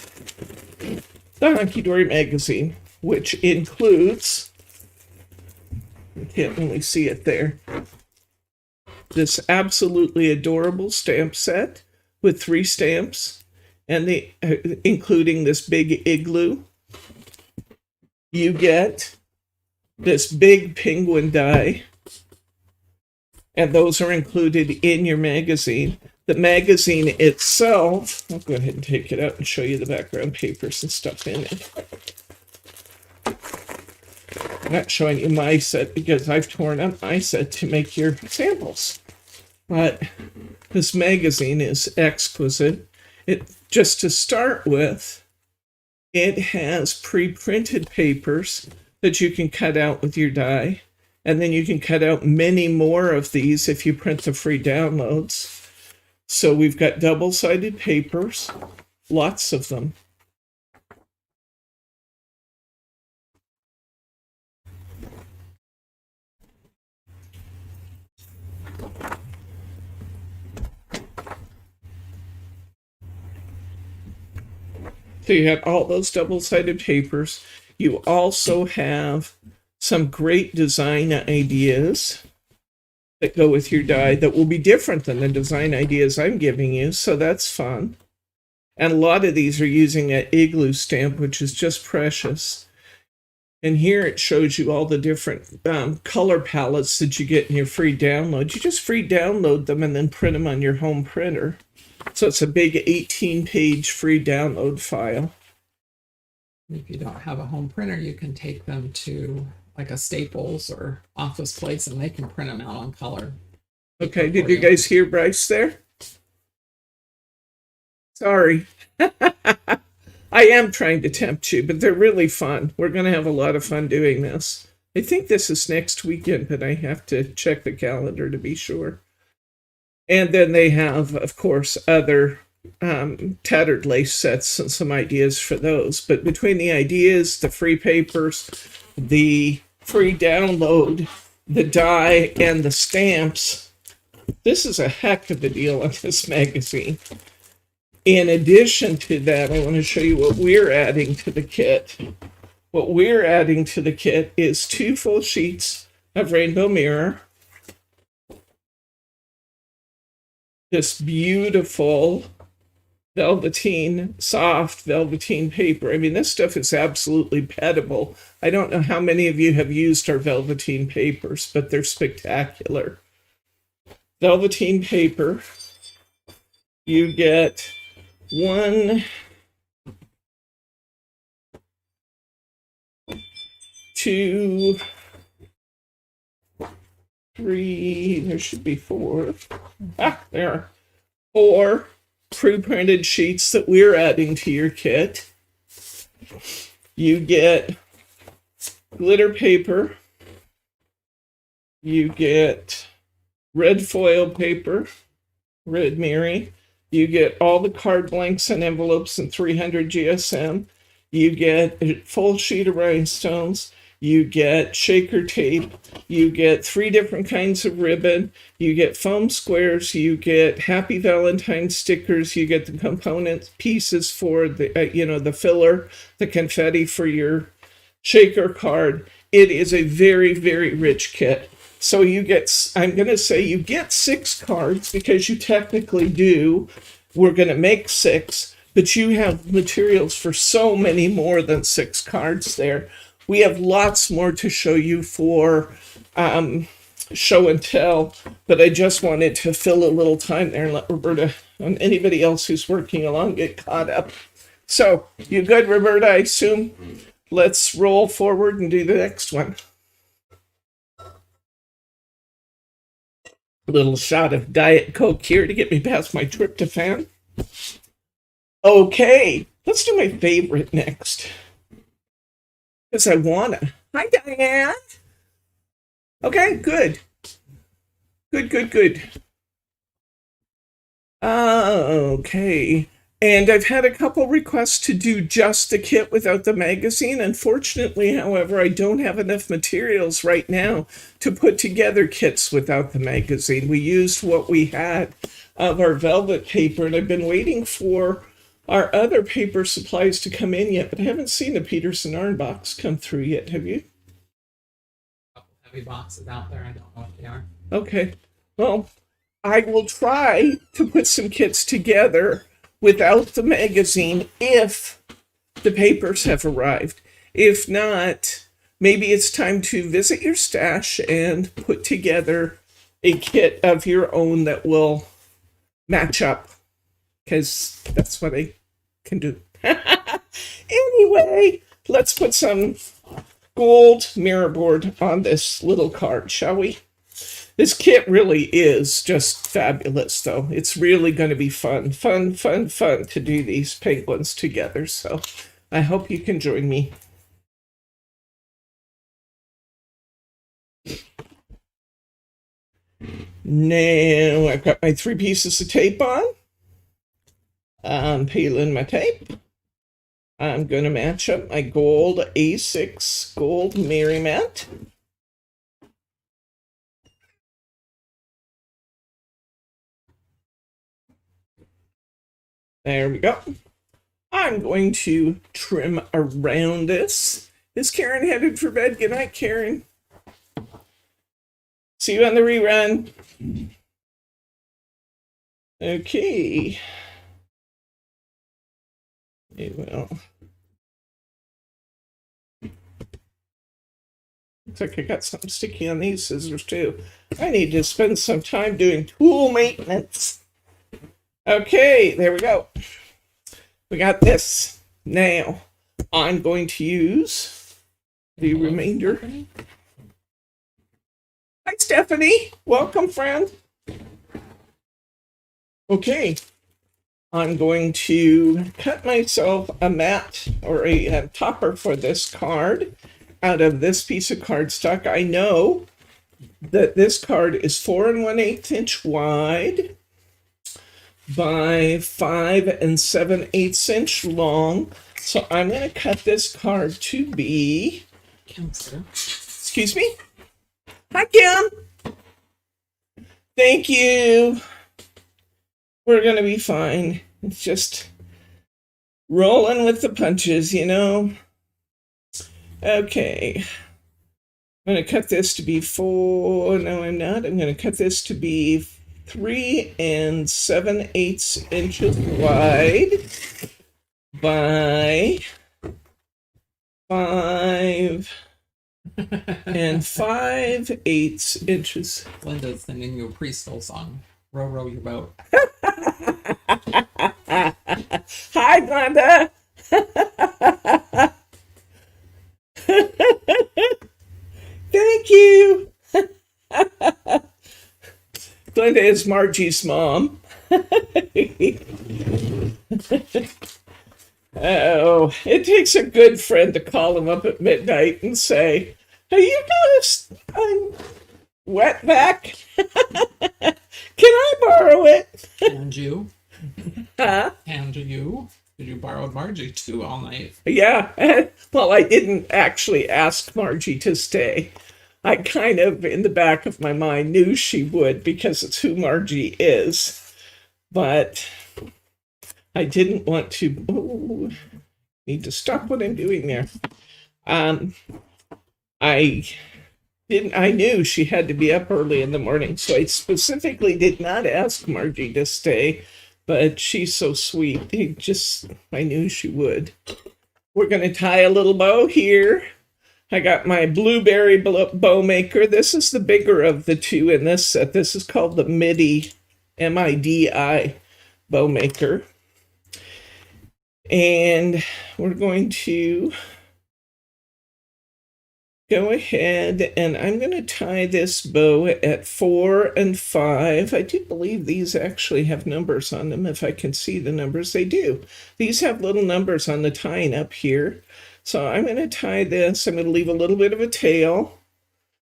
the Hunkydory magazine, which includes, you can't really see it there, this absolutely adorable stamp set with 3 stamps, and including this big igloo. You get this big penguin die, and those are included in your magazine. The magazine itself, I'll go ahead and take it out and show you the background papers and stuff in it. I'm not showing you my set because I've torn up my set to make your samples. But this magazine is exquisite. Just to start with, it has pre-printed papers that you can cut out with your die. And then you can cut out many more of these if you print the free downloads. So we've got double-sided papers, lots of them. So you have all those double-sided papers. You also have some great design ideas that go with your die that will be different than the design ideas I'm giving you, so that's fun. And a lot of these are using an igloo stamp, which is just precious. And here it shows you all the different color palettes that you get in your free download. You just free download them and then print them on your home printer. So it's a big 18-page free download file. If you don't have a home printer, you can take them to like a Staples or Office Place, and they can print them out on color. Okay, did you guys hear Bryce there? Sorry. I am trying to tempt you, but they're really fun. We're going to have a lot of fun doing this. I think this is next weekend, but I have to check the calendar to be sure. And then they have, of course, other tattered lace sets and some ideas for those. But between the ideas, the free papers, the free download, the die, and the stamps, this is a heck of a deal on this magazine. In addition to that, I want to show you what we're adding to the kit. What we're adding to the kit is 2 full sheets of Rainbow Mirror, this beautiful velveteen, soft velveteen paper. I mean, this stuff is absolutely petable. I don't know how many of you have used our velveteen papers, but they're spectacular. Velveteen paper. You get 1, 2, 3, there should be 4. There are 4 pre-printed sheets that we're adding to your kit. You get glitter paper. You get red foil paper, red Mary. You get all the card blanks and envelopes in 300 GSM. You get a full sheet of rhinestones. You get shaker tape. You get 3 different kinds of ribbon. You get foam squares. You get Happy Valentine's stickers. You get the component pieces for the, the filler, the confetti for your shaker card. It is a very, very rich kit. So you get, I'm going to say you get 6 cards because you technically do. We're going to make 6, but you have materials for so many more than 6 cards there. We have lots more to show you for show and tell, but I just wanted to fill a little time there and let Roberta and anybody else who's working along get caught up So, you good, Roberta, I assume? Let's roll forward and do the next one. A little shot of Diet Coke here to get me past my tryptophan. Okay, let's do my favorite next. Because I wanna. Hi, Diane. Okay, good. Good. Okay. And I've had a couple requests to do just the kit without the magazine. Unfortunately, however, I don't have enough materials right now to put together kits without the magazine. We used what we had of our velvet paper, and I've been waiting for our other paper supplies to come in yet, but I haven't seen the Peterson Yarn box come through yet. Have you? A couple heavy boxes out there. I don't know what they are. Okay. Well, I will try to put some kits together without the magazine if the papers have arrived. If not, maybe it's time to visit your stash and put together a kit of your own that will match up, because that's what I can do. Anyway, let's put some gold mirror board on this little card, shall we? This kit really is just fabulous, though. It's really going to be fun to do these penguins together. So I hope you can join me. Now I've got my 3 pieces of tape on. I'm peeling my tape. I'm going to match up my gold A6 gold Merrimat. There we go. I'm going to trim around this. Is Karen headed for bed? Good night, Karen. See you on the rerun. Okay. Well, looks like I got something sticky on these scissors too. I need to spend some time doing tool maintenance. Okay, there we go. We got this. Now, I'm going to use the remainder. Stephanie? Hi, Stephanie. Welcome, friend. Okay. I'm going to cut myself a mat or a topper for this card out of this piece of cardstock. I know that this card is 4 1/8 inch wide by 5 7/8 inch long. So I'm going to cut this card to be, excuse me? Hi, Kim. Thank you. We're going to be fine. It's just rolling with the punches, you know? Okay. I'm going to cut this to be 4. No, I'm not. I'm going to cut this to be 3 7/8 inches wide by 5 5/8 inches. Linda's singing you a preschool song. Row, row your boat. Hi, Glenda. Thank you. Glenda is Margie's mom. Oh, it takes a good friend to call him up at midnight and say, "Have you got a wetback? Can I borrow it?" And you? Huh? And you? Did you borrow Margie too all night? Yeah. Well, I didn't actually ask Margie to stay. I kind of, in the back of my mind, knew she would because it's who Margie is. But I didn't want to. Oh, need to stop what I'm doing there. I knew she had to be up early in the morning, so I specifically did not ask Margie to stay, but she's so sweet. I knew she would. We're going to tie a little bow here. I got my blueberry bow maker. This is the bigger of the two in this set. This is called the MIDI, MIDI bow maker. And we're going to go ahead and I'm going to tie this bow at 4 and 5. I do believe these actually have numbers on them. If I can see the numbers, they do. These have little numbers on the tying up here. So I'm going to tie this. I'm going to leave a little bit of a tail.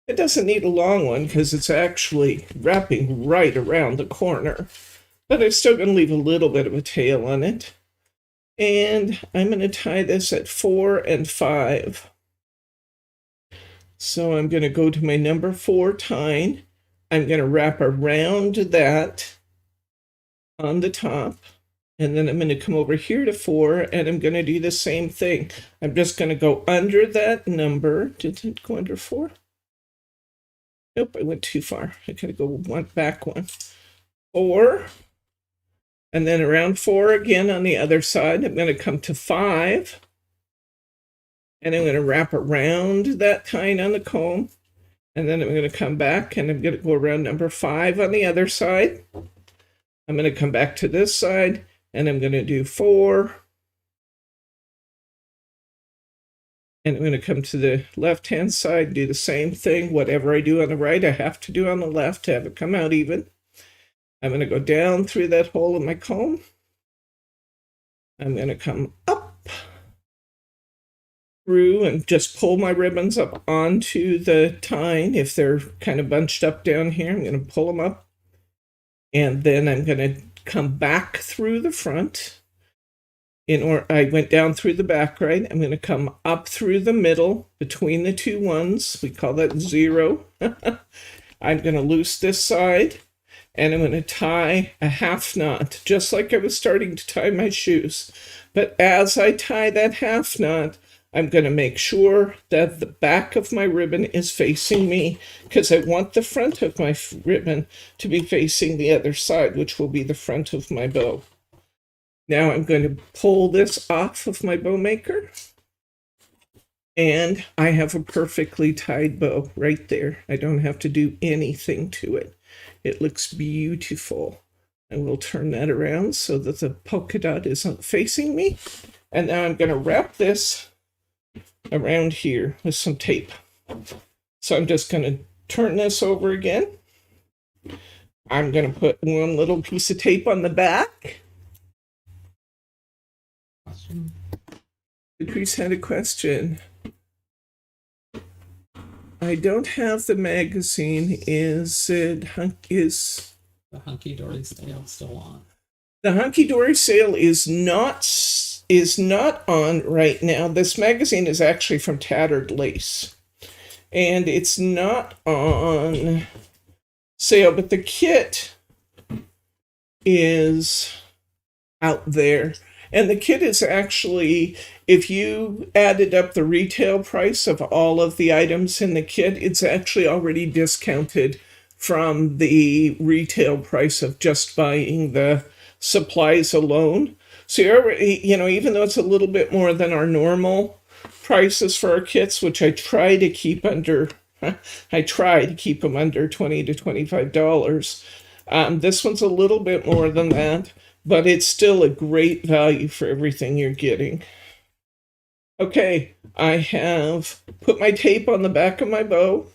It doesn't need a long one because it's actually wrapping right around the corner. But I'm still going to leave a little bit of a tail on it. And I'm going to tie this at 4 and 5. So I'm going to go to my number 4 tying. I'm going to wrap around that on the top. And then I'm going to come over here to 4 and I'm going to do the same thing. I'm just going to go under that number. Did it go under 4? Nope, I went too far. I gotta go back one. 4. And then around 4 again on the other side. I'm going to come to 5. And I'm going to wrap around that tying on the comb. And then I'm going to come back and I'm going to go around number 5 on the other side. I'm going to come back to this side and I'm going to do 4. And I'm going to come to the left-hand side, do the same thing. Whatever I do on the right, I have to do on the left to have it come out even. I'm going to go down through that hole in my comb. I'm going to come up through and just pull my ribbons up onto the tying. If they're kind of bunched up down here, I'm going to pull them up. And then I'm going to come back through the front. I went down through the back, right? I'm going to come up through the middle between the two ones. We call that 0. I'm going to loose this side. And I'm going to tie a half knot, just like I was starting to tie my shoes. But as I tie that half knot, I'm going to make sure that the back of my ribbon is facing me because I want the front of my ribbon to be facing the other side, which will be the front of my bow. Now I'm going to pull this off of my bow maker. And I have a perfectly tied bow right there. I don't have to do anything to it. It looks beautiful. I will turn that around so that the polka dot isn't facing me. And now I'm going to wrap this around here with some tape. So I'm just going to turn this over again. I'm going to put one little piece of tape on the back. Patrice had a question. I don't have the magazine. Is the Hunkydory sale still on? The Hunkydory sale is not on right now. This magazine is actually from Tattered Lace, and it's not on sale. But the kit is out there. And the kit is actually, if you added up the retail price of all of the items in the kit, it's actually already discounted from the retail price of just buying the supplies alone. So you're already, even though it's a little bit more than our normal prices for our kits, which I try to keep them under $20 to $25. This one's a little bit more than that. But it's still a great value for everything you're getting. Okay, I have put my tape on the back of my bow.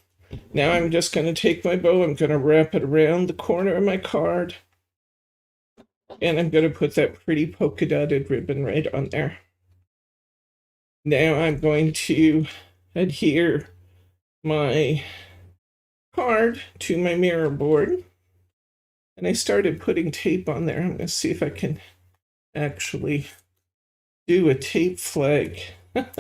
Now I'm just going to take my bow, I'm going to wrap it around the corner of my card. And I'm going to put that pretty polka dotted ribbon right on there. Now I'm going to adhere my card to my mirror board. And I started putting tape on there. I'm going to see if I can actually do a tape flag with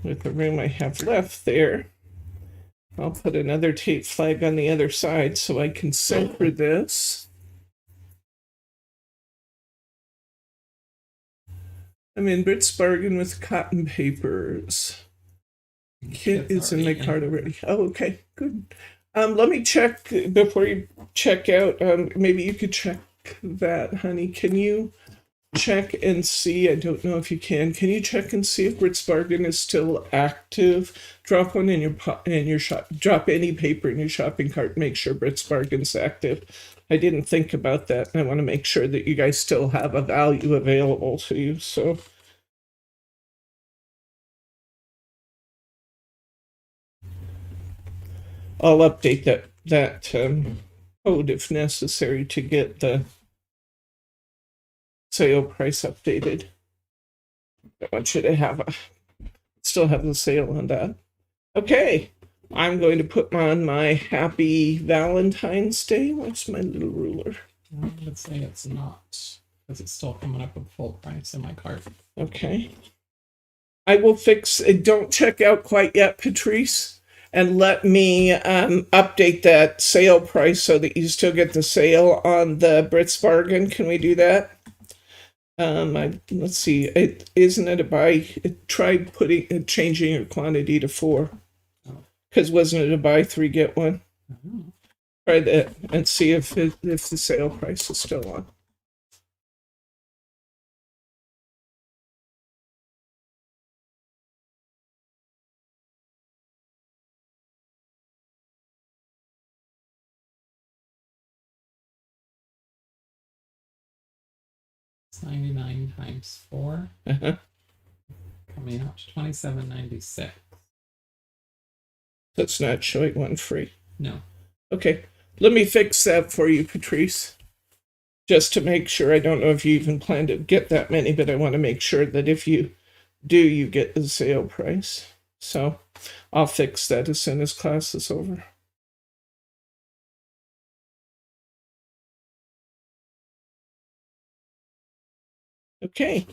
the room I have left there. I'll put another tape flag on the other side so I can center this. I'm in Brits Bargain with cotton papers. Kit is in my card already. Oh, okay, good. Let me check before you check out. Maybe you could check that, honey. Can you check and see? I don't know if you can. Can you check and see if Ritz Bargain is still active? Drop one in your shop. Drop any paper in your shopping cart. Make sure Ritz Bargain's active. I didn't think about that, and I want to make sure that you guys still have a value available to you. So. I'll update that code if necessary to get the sale price updated. I want you to still have the sale on that. Okay, I'm going to put on my Happy Valentine's Day. Where's my little ruler? I would say it's not, because it's still coming up with full price in my cart. Okay. I will fix it. Don't check out quite yet, Patrice. And let me update that sale price so that you still get the sale on the Ritz Bargain. Can we do that? Let's see. Isn't it a buy? Try changing your quantity to 4. Because wasn't it a buy 3 get 1? Try that and see if the sale price is still on. It's 99 times 4. Coming out to $27.96. That's not showing one free. No. Okay. Let me fix that for you, Patrice. Just to make sure. I don't know if you even plan to get that many, but I want to make sure that if you do, you get the sale price. So I'll fix that as soon as class is over. Okay.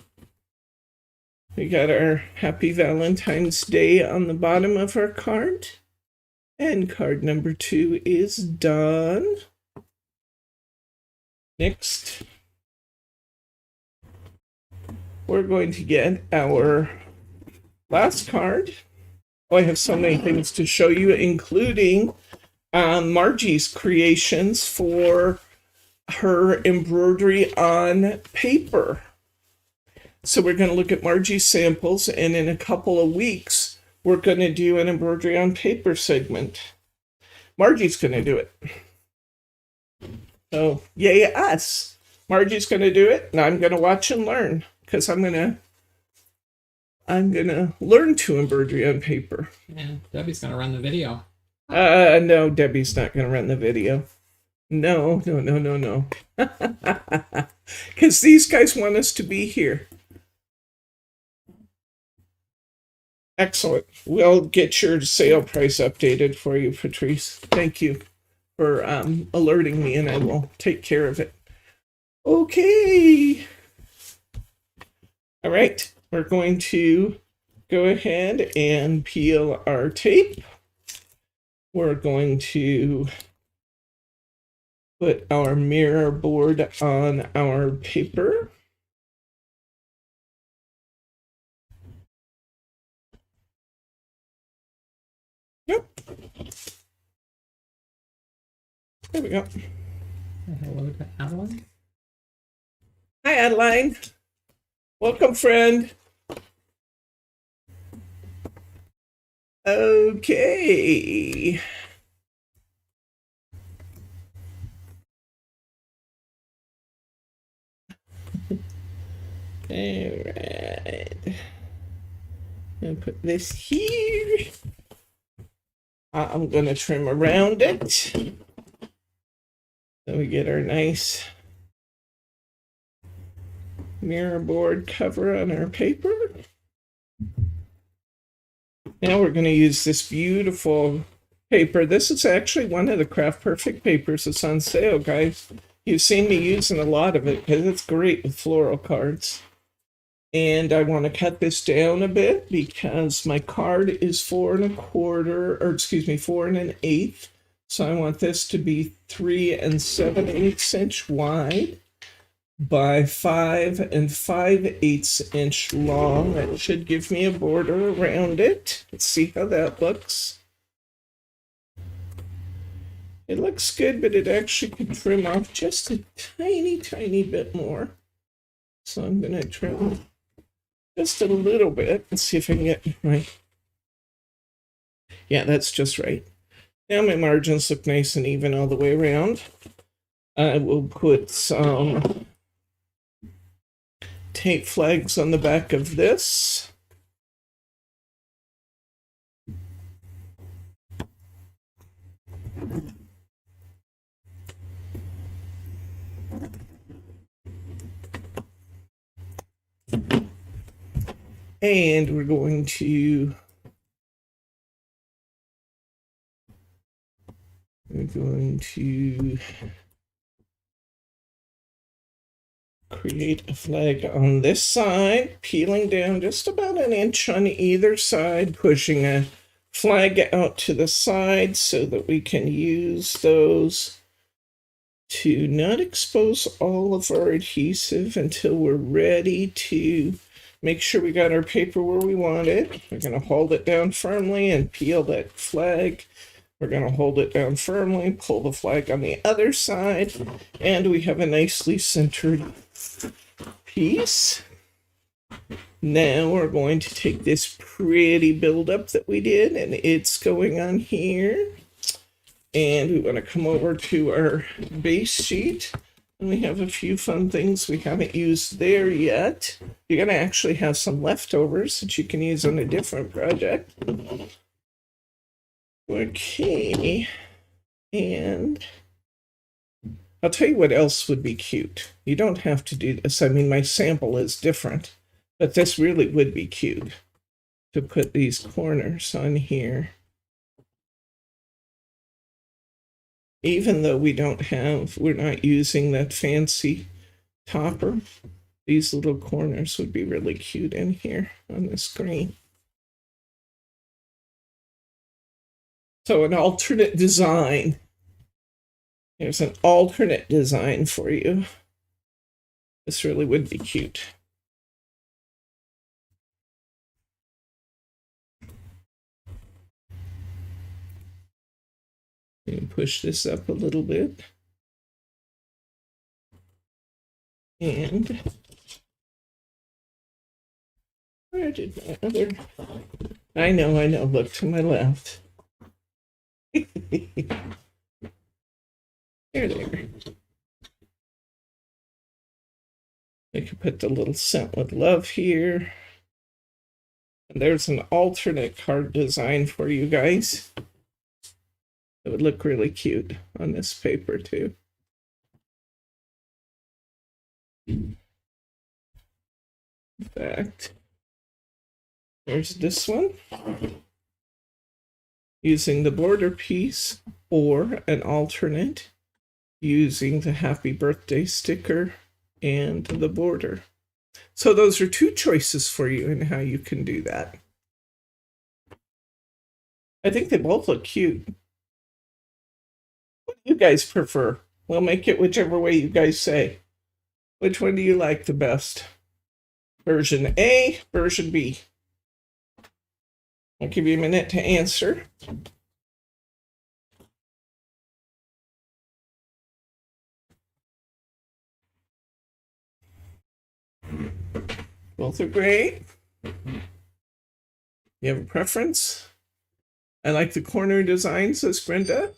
We got our Happy Valentine's Day on the bottom of our card. And card number 2 is done. Next, we're going to get our last card. Oh, I have so many things to show you, including Margie's creations for her embroidery on paper. So we're going to look at Margie's samples, and in a couple of weeks, we're going to do an embroidery on paper segment. Margie's going to do it. So, yay us. Margie's going to do it, and I'm going to watch and learn, because I'm going to learn to embroidery on paper. Yeah, Debbie's going to run the video. No, Debbie's not going to run the video. No. Because these guys want us to be here. Excellent. We'll get your sale price updated for you, Patrice. Thank you for alerting me, and I will take care of it. Okay. All right. We're going to go ahead and peel our tape. We're going to put our mirror board on our paper. Yep. There we go. Hello to Adeline. Hi, Adeline. Welcome, friend. Okay. All right. I'm gonna put this here. I'm gonna trim around it so we get our nice mirror board cover on our paper. Now we're going to use this beautiful paper. This is actually one of the Craft Perfect papers that's on sale, guys. You've seen me using a lot of it because it's great with floral cards. And I want to cut this down a bit because my card is 4 1/8. So I want this to be 3 7/8 inch wide by 5 5/8 inch long. That should give me a border around it. Let's see how that looks. It looks good, but it actually could trim off just a tiny bit more. So I'm going to trim just a little bit and see if I can get my... Yeah, that's just right. Now my margins look nice and even all the way around. I will put some tape flags on the back of this. And we're going to create a flag on this side, peeling down just about an inch on either side, pushing a flag out to the side so that we can use those to not expose all of our adhesive until we're ready to make sure we got our paper where we want it. We're going to hold it down firmly and peel that flag. We're going to hold it down firmly, pull the flag on the other side, and we have a nicely centered piece. Now we're going to take this pretty buildup that we did, and it's going on here. And we want to come over to our base sheet. And we have a few fun things we haven't used there yet. You're going to actually have some leftovers that you can use on a different project. Okay. And I'll tell you what else would be cute. You don't have to do this. I mean, my sample is different, but this really would be cute to put these corners on here. Even though we're not using that fancy topper, these little corners would be really cute in here on the screen. So an alternate design. There's an alternate design for you. This really would be cute. And push this up a little bit. And where did my other... I know, look to my left. There. I could put the little Sent with Love here. And there's an alternate card design for you guys. It would look really cute on this paper too. In fact, there's this one. Using the border piece, or an alternate using the happy birthday sticker and the border. So those are two choices for you in how you can do that. I think they both look cute. What do you guys prefer? We'll make it whichever way you guys say. Which one do you like the best? Version A, version B? I'll give you a minute to answer. Both are great. You have a preference? I like the corner design, says Brenda.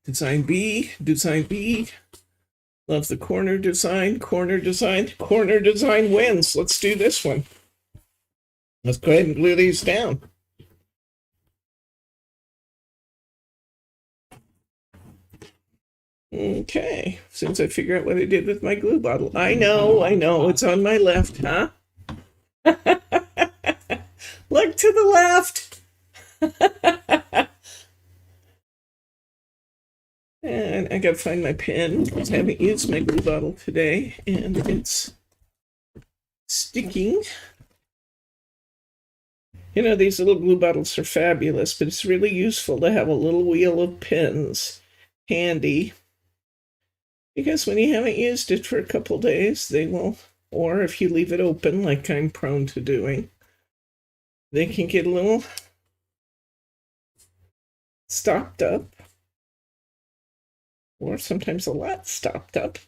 Design B. Love the corner design. Corner design wins. Let's do this one. Let's go ahead and glue these down. Okay, since I figure out what I did with my glue bottle. I know, it's on my left, huh? Look to the left. And I gotta find my pen because I haven't used my glue bottle today and it's sticking. You know, these little glue bottles are fabulous, but it's really useful to have a little wheel of pens handy. Because when you haven't used it for a couple days, they will, or if you leave it open like I'm prone to doing, they can get a little stopped up, or sometimes a lot stopped up.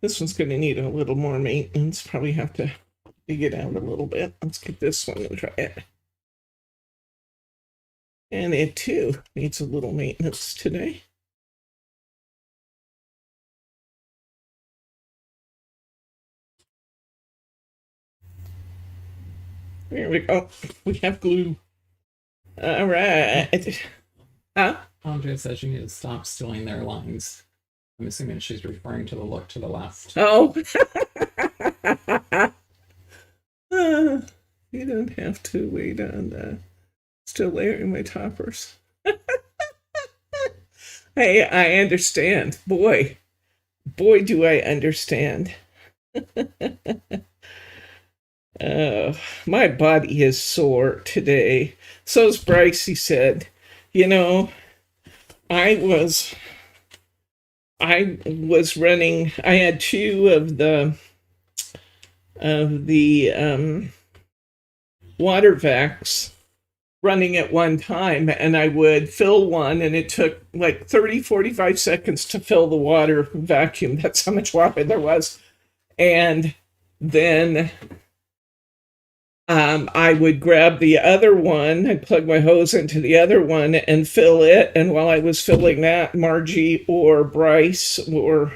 This one's going to need a little more maintenance. Probably have to dig it out a little bit. Let's get this one and try it. And it too needs a little maintenance today. There we go. We have glue. All right. Huh? Andrea says you need to stop stealing their lines. I'm assuming she's referring to the look to the left. Oh. You don't have to wait on that. Still layering my toppers. Hey, I understand. Boy, do I understand. My body is sore today. So's Bryce, he said. You know, I was running, I had two of the water vacs running at one time, and I would fill one, and it took like 30-45 seconds to fill the water vacuum. That's how much water there was. And then I would grab the other one, I'd plug my hose into the other one and fill it. And while I was filling that, Margie or Bryce or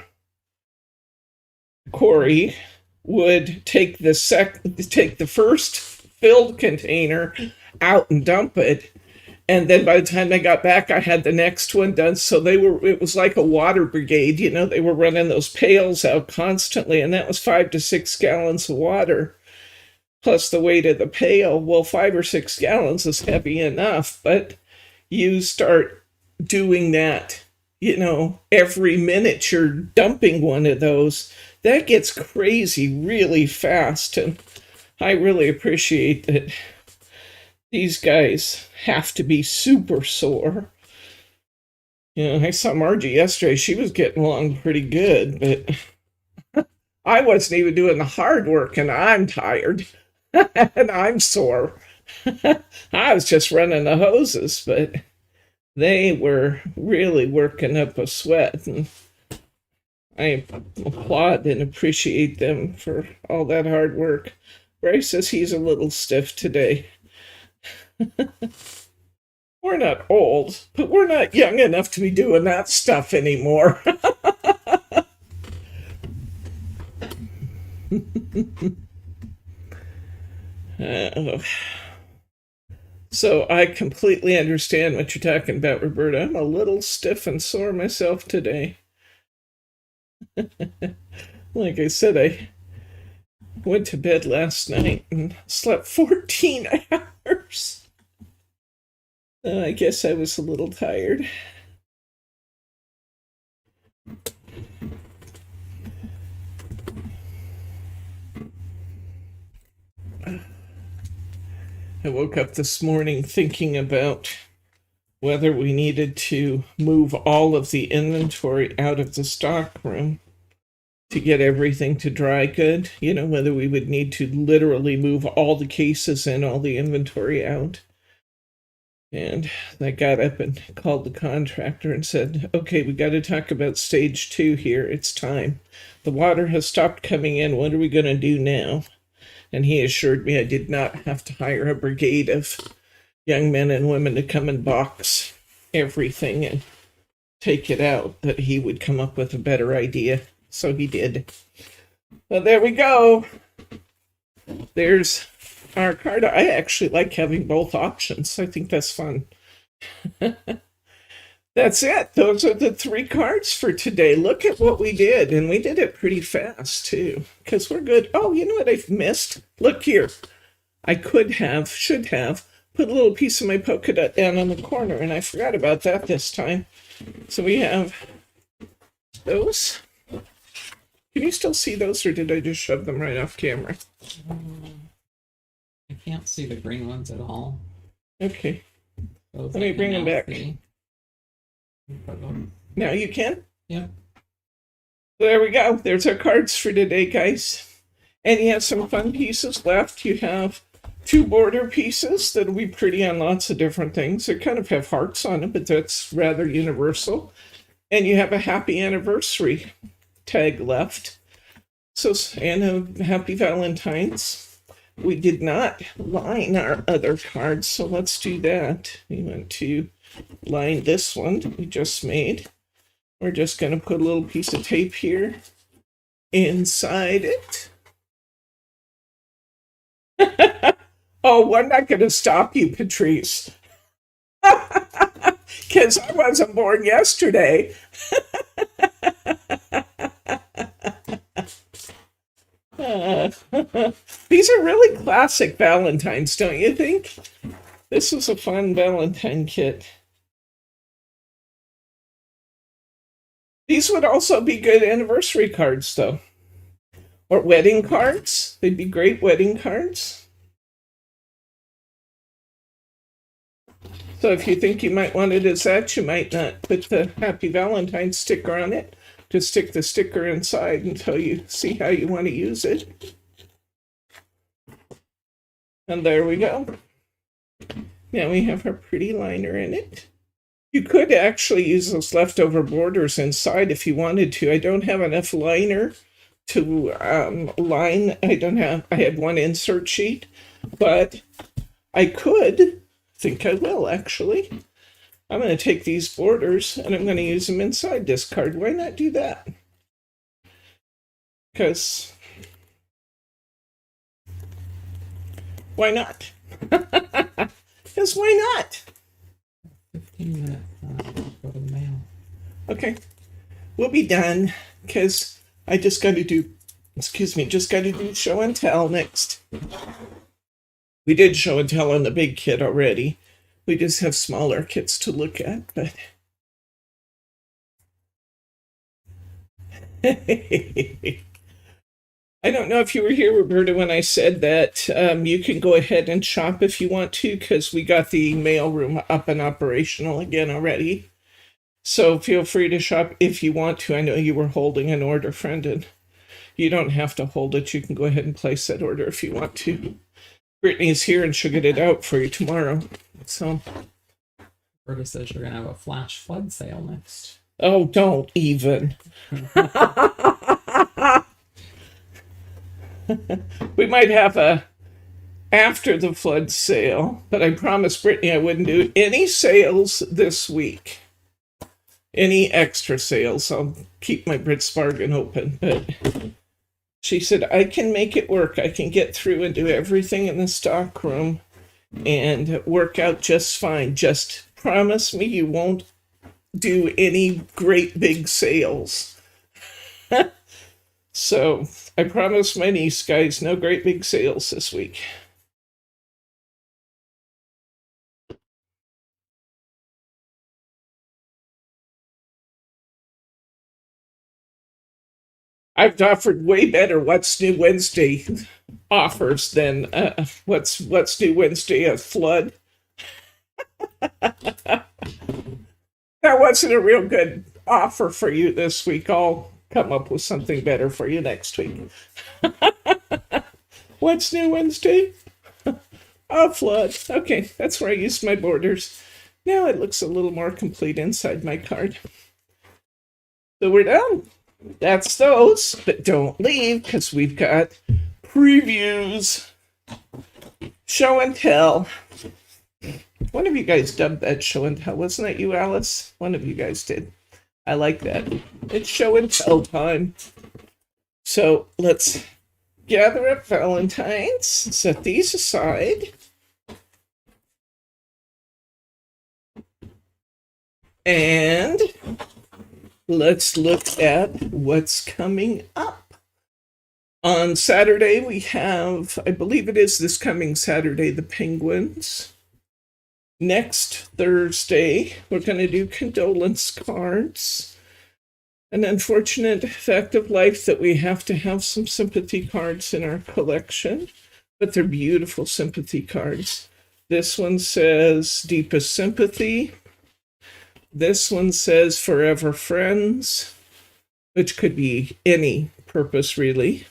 Corey would take the first filled container out and dump it. And then by the time they got back, I had the next one done. So it was like a water brigade, you know, they were running those pails out constantly, and that was 5 to 6 gallons of water. Plus the weight of the pail. Well, 5 or 6 gallons is heavy enough, but you start doing that, you know, every minute you're dumping one of those. That gets crazy really fast, and I really appreciate that these guys have to be super sore. You know, I saw Margie yesterday. She was getting along pretty good, but I wasn't even doing the hard work, and I'm tired. And I'm sore. I was just running the hoses, but they were really working up a sweat, and I applaud and appreciate them for all that hard work. Bryce says he's a little stiff today. We're not old, but we're not young enough to be doing that stuff anymore. So I completely understand what you're talking about, Roberta. I'm a little stiff and sore myself today. Like I said, I went to bed last night and slept 14 hours. I guess I was a little tired. I woke up this morning thinking about whether we needed to move all of the inventory out of the stock room to get everything to dry good. You know, whether we would need to literally move all the cases and all the inventory out. And I got up and called the contractor and said, okay, we got to talk about stage 2 here. It's time. The water has stopped coming in. What are we going to do now? And he assured me I did not have to hire a brigade of young men and women to come and box everything and take it out, that he would come up with a better idea. So he did. Well, there we go. There's our card. I actually like having both options. I think that's fun. That's it. Those are the 3 cards for today. Look at what we did. And we did it pretty fast, too, because we're good. Oh, you know what I've missed? Look here. I should have, put a little piece of my polka dot down on the corner, and I forgot about that this time. So we have those. Can you still see those, or did I just shove them right off camera? I can't see the green ones at all. Okay. Those Let me bring them back. Now you can? Yep. There we go. There's our cards for today, guys. And you have some fun pieces left. You have 2 border pieces that'll be pretty on lots of different things. They kind of have hearts on them, but that's rather universal. And you have a happy anniversary tag left. So, and a happy Valentine's. We did not line our other cards, so let's do that. We want to line this one that we just made. We're just going to put a little piece of tape here inside it. Oh, I'm not going to stop you, Patrice. Because I wasn't born yesterday. These are really classic Valentines, don't you think? This is a fun Valentine kit. These would also be good anniversary cards, though. Or wedding cards. They'd be great wedding cards. So if you think you might want it as that, you might not put the Happy Valentine's sticker on it. Just stick the sticker inside until you see how you want to use it. And there we go. Now we have our pretty liner in it. You could actually use those leftover borders inside if you wanted to. I don't have enough liner to line. I had one insert sheet, but I could, think I will actually. I'm going to take these borders and I'm going to use them inside this card. Why not do that? Because why not? Because why not? 15 minutes. Go to the mail. Okay. We'll be done because I just got to do, show and tell next. We did show and tell on the big kit already. We just have smaller kits to look at, but I don't know if you were here, Roberta, when I said that you can go ahead and shop if you want to, because we got the mailroom up and operational again already. So feel free to shop if you want to. I know you were holding an order, friend, and you don't have to hold it. You can go ahead and place that order if you want to. Brittany's here and she'll get it out for you tomorrow. So, Berta says you're going to have a flash flood sale next. oh, don't even. We might have a after the flood sale, but I promised Brittany I wouldn't do any sales this week. Any extra sales. I'll keep my Brits Bargain open, but she said, I can make it work. I can get through and do everything in the stock room and work out just fine. Just promise me you won't do any great big sales. So I promised my niece, guys, no great big sales this week. I've offered way better What's New Wednesday offers than What's New Wednesday a flood. That wasn't a real good offer for you this week. I'll come up with something better for you next week. What's New Wednesday? A flood. Okay, that's where I used my borders. Now it looks a little more complete inside my card. So we're done. That's those, but don't leave because we've got previews, show and tell. One of you guys dubbed that show and tell. Wasn't that you, Alice? One of you guys did. I like that. It's show and tell time. So let's gather up Valentine's, set these aside. And let's look at what's coming up. On Saturday, we have, I believe it is this coming Saturday, the Penguins. Next Thursday, we're going to do condolence cards. An unfortunate fact of life that we have to have some sympathy cards in our collection, but they're beautiful sympathy cards. This one says deepest sympathy. This one says forever friends, which could be any purpose really.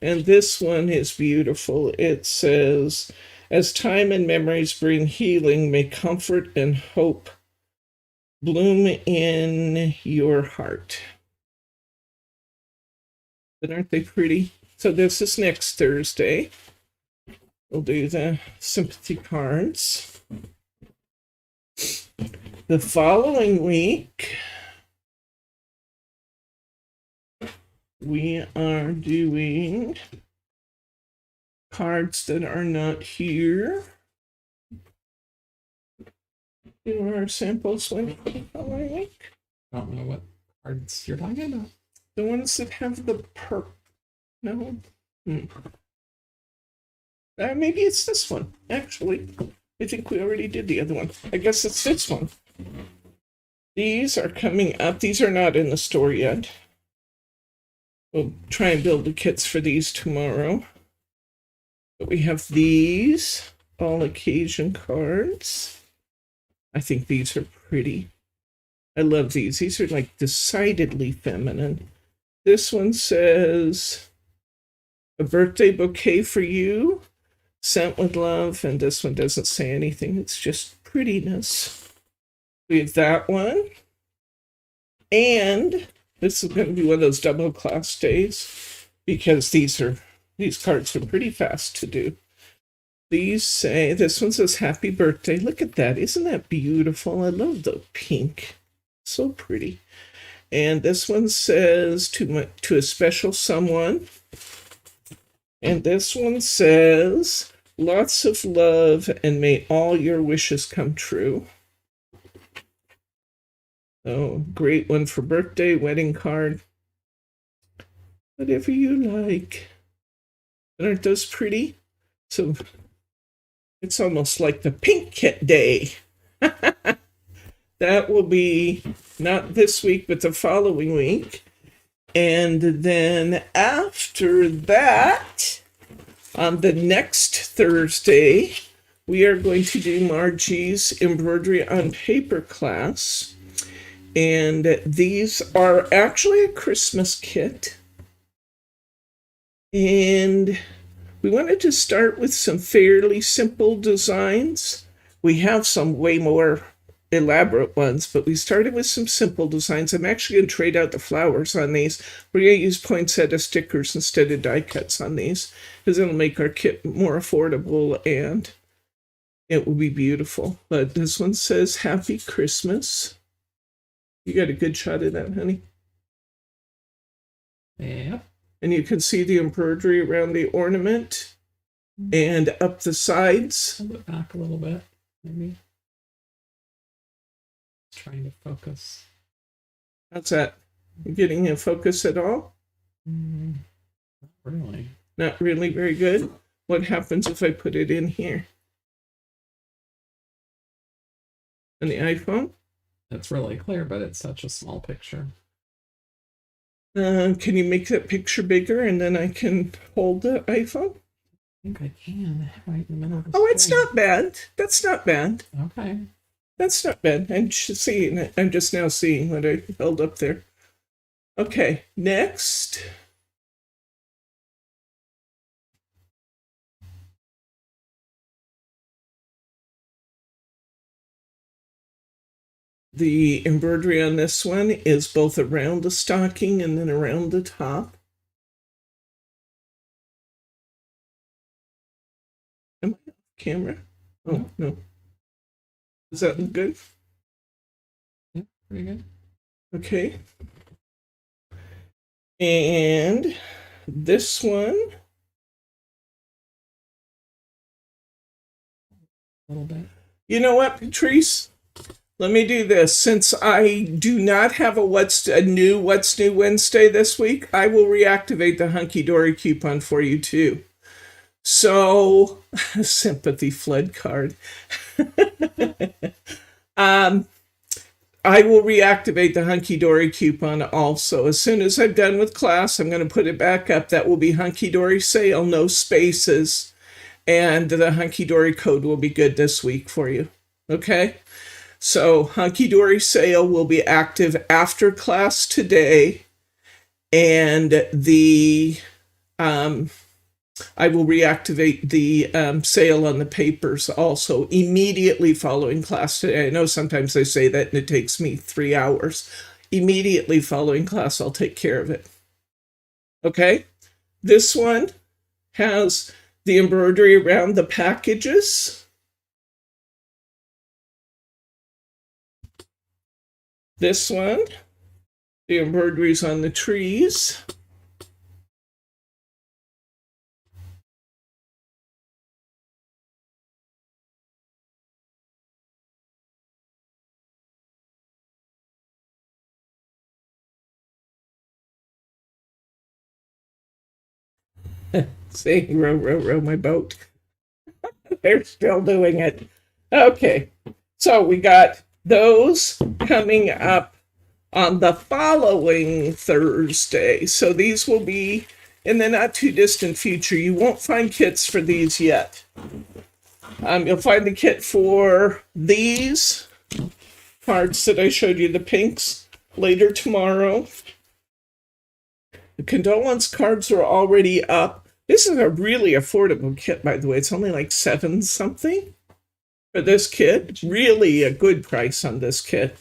And this one is beautiful. It says, as time and memories bring healing, may comfort and hope bloom in your heart. But aren't they pretty? So this is next Thursday. We'll do the sympathy cards. The following week, we are doing cards that are not here. Here are our samples for the following week. I don't know what cards you're talking about. The ones that have the no. Maybe it's this one, actually. I think we already did the other one. I guess it's this one. These are coming up. These are not in the store yet. We'll try and build the kits for these tomorrow. But we have these all occasion cards. I think these are pretty. I love these. These are like decidedly feminine. This one says, a birthday bouquet for you, sent with love. And this one doesn't say anything. It's just prettiness. We have that one. And this is going to be one of those double class days because these cards are pretty fast to do. These say, this one says happy birthday. Look at that. Isn't that beautiful? I love the pink. So pretty. And this one says to a special someone. And this one says lots of love and may all your wishes come true. Oh, great one for birthday, wedding card. Whatever you like. Aren't those pretty? So it's almost like the pink kit day. That will be not this week, but the following week. And then after that, on the next Thursday, we are going to do Margie's embroidery on paper class. And these are actually a Christmas kit. And we wanted to start with some fairly simple designs. We have some way more elaborate ones, but we started with some simple designs. I'm actually going to trade out the flowers on these. We're going to use poinsettia stickers instead of die cuts on these, because it'll make our kit more affordable and it will be beautiful. But this one says Happy Christmas. You got a good shot of that, honey? Yep. And you can see the embroidery around the ornament and up the sides. Hold it back a little bit, maybe. Trying to focus. How's that? You getting in focus at all? Not really. Not really very good. What happens if I put it in here? On the iPhone? It's really clear, but it's such a small picture. Can you make that picture bigger and then I can hold the iPhone? I think I can, right in the middle of the Oh, it's screen. not bad. That's not bad. Okay. That's not bad. I'm just now seeing what I held up there. Okay, next. The embroidery on this one is both around the stocking and then around the top. Am I off camera? Oh, no. Does that look good? Yeah, pretty good. Okay. And this one. A little bit. You know what, Patrice? Let me do this. Since I do not have a What's New Wednesday this week, I will reactivate the Hunkydory coupon for you too. So, sympathy flood card. I will reactivate the Hunkydory coupon also. As soon as I'm done with class, I'm going to put it back up. That will be Hunkydory sale, no spaces. And the Hunkydory code will be good this week for you. Okay? So Hunkydory sale will be active after class today. And the I will reactivate the sale on the papers also immediately following class today. I know sometimes I say that and it takes me 3 hours. Immediately following class, I'll take care of it. Okay, this one has the embroidery around the packages. This one, the embroideries on the trees. See, row my boat. They're still doing it. Okay, so we got those coming up on the following Thursday. So these will be in the not too distant future. You won't find kits for these yet. You'll find the kit for these cards that I showed you, the pinks, later tomorrow. The condolence cards are already up. This is a really affordable kit, by the way. It's only like $7 something for this kit. Really a good price on this kit.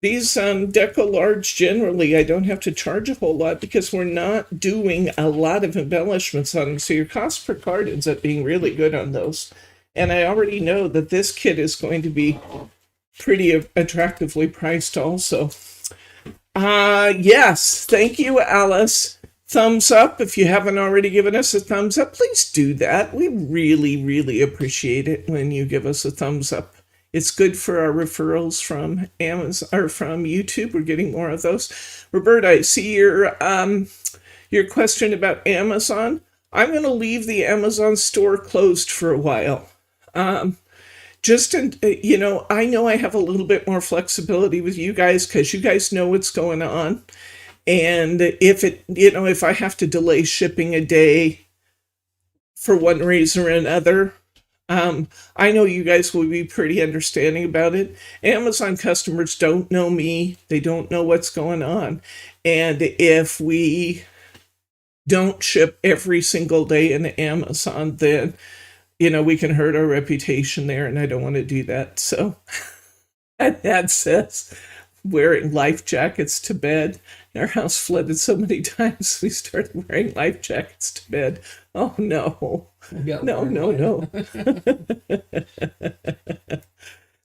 These Deco Large, generally, I don't have to charge a whole lot because we're not doing a lot of embellishments on them. So your cost per card ends up being really good on those. And I already know that this kit is going to be pretty attractively priced also. Yes, thank you, Alice. Thumbs up. If you haven't already given us a thumbs up, please do that. We really, really appreciate it when you give us a thumbs up. It's good for our referrals from Amazon or from YouTube. We're getting more of those. Roberta, I see your question about Amazon. I'm going to leave the Amazon store closed for a while. I know I have a little bit more flexibility with you guys because you guys know what's going on. And if I have to delay shipping a day for one reason or another, I know you guys will be pretty understanding about it. Amazon customers don't know me. They don't know what's going on. And if we don't ship every single day in Amazon, then, we can hurt our reputation there. And I don't want to do that. So that says wearing life jackets to bed. Our house flooded so many times we started wearing life jackets to bed. Oh, no. No.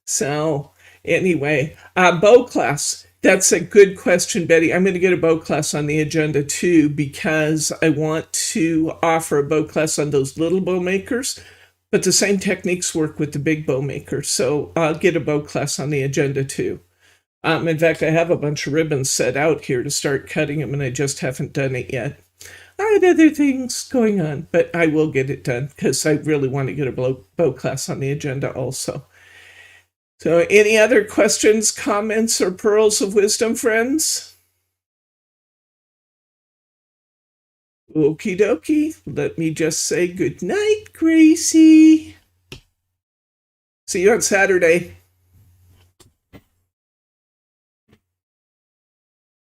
So, anyway, bow class. That's a good question, Betty. I'm going to get a bow class on the agenda, too, because I want to offer a bow class on those little bow makers, but the same techniques work with the big bow makers. So, I'll get a bow class on the agenda, too. In fact, I have a bunch of ribbons set out here to start cutting them, and I just haven't done it yet. I had other things going on, but I will get it done because I really want to get a bow class on the agenda also. So any other questions, comments, or pearls of wisdom, friends? Okie dokie. Let me just say good night, Gracie. See you on Saturday.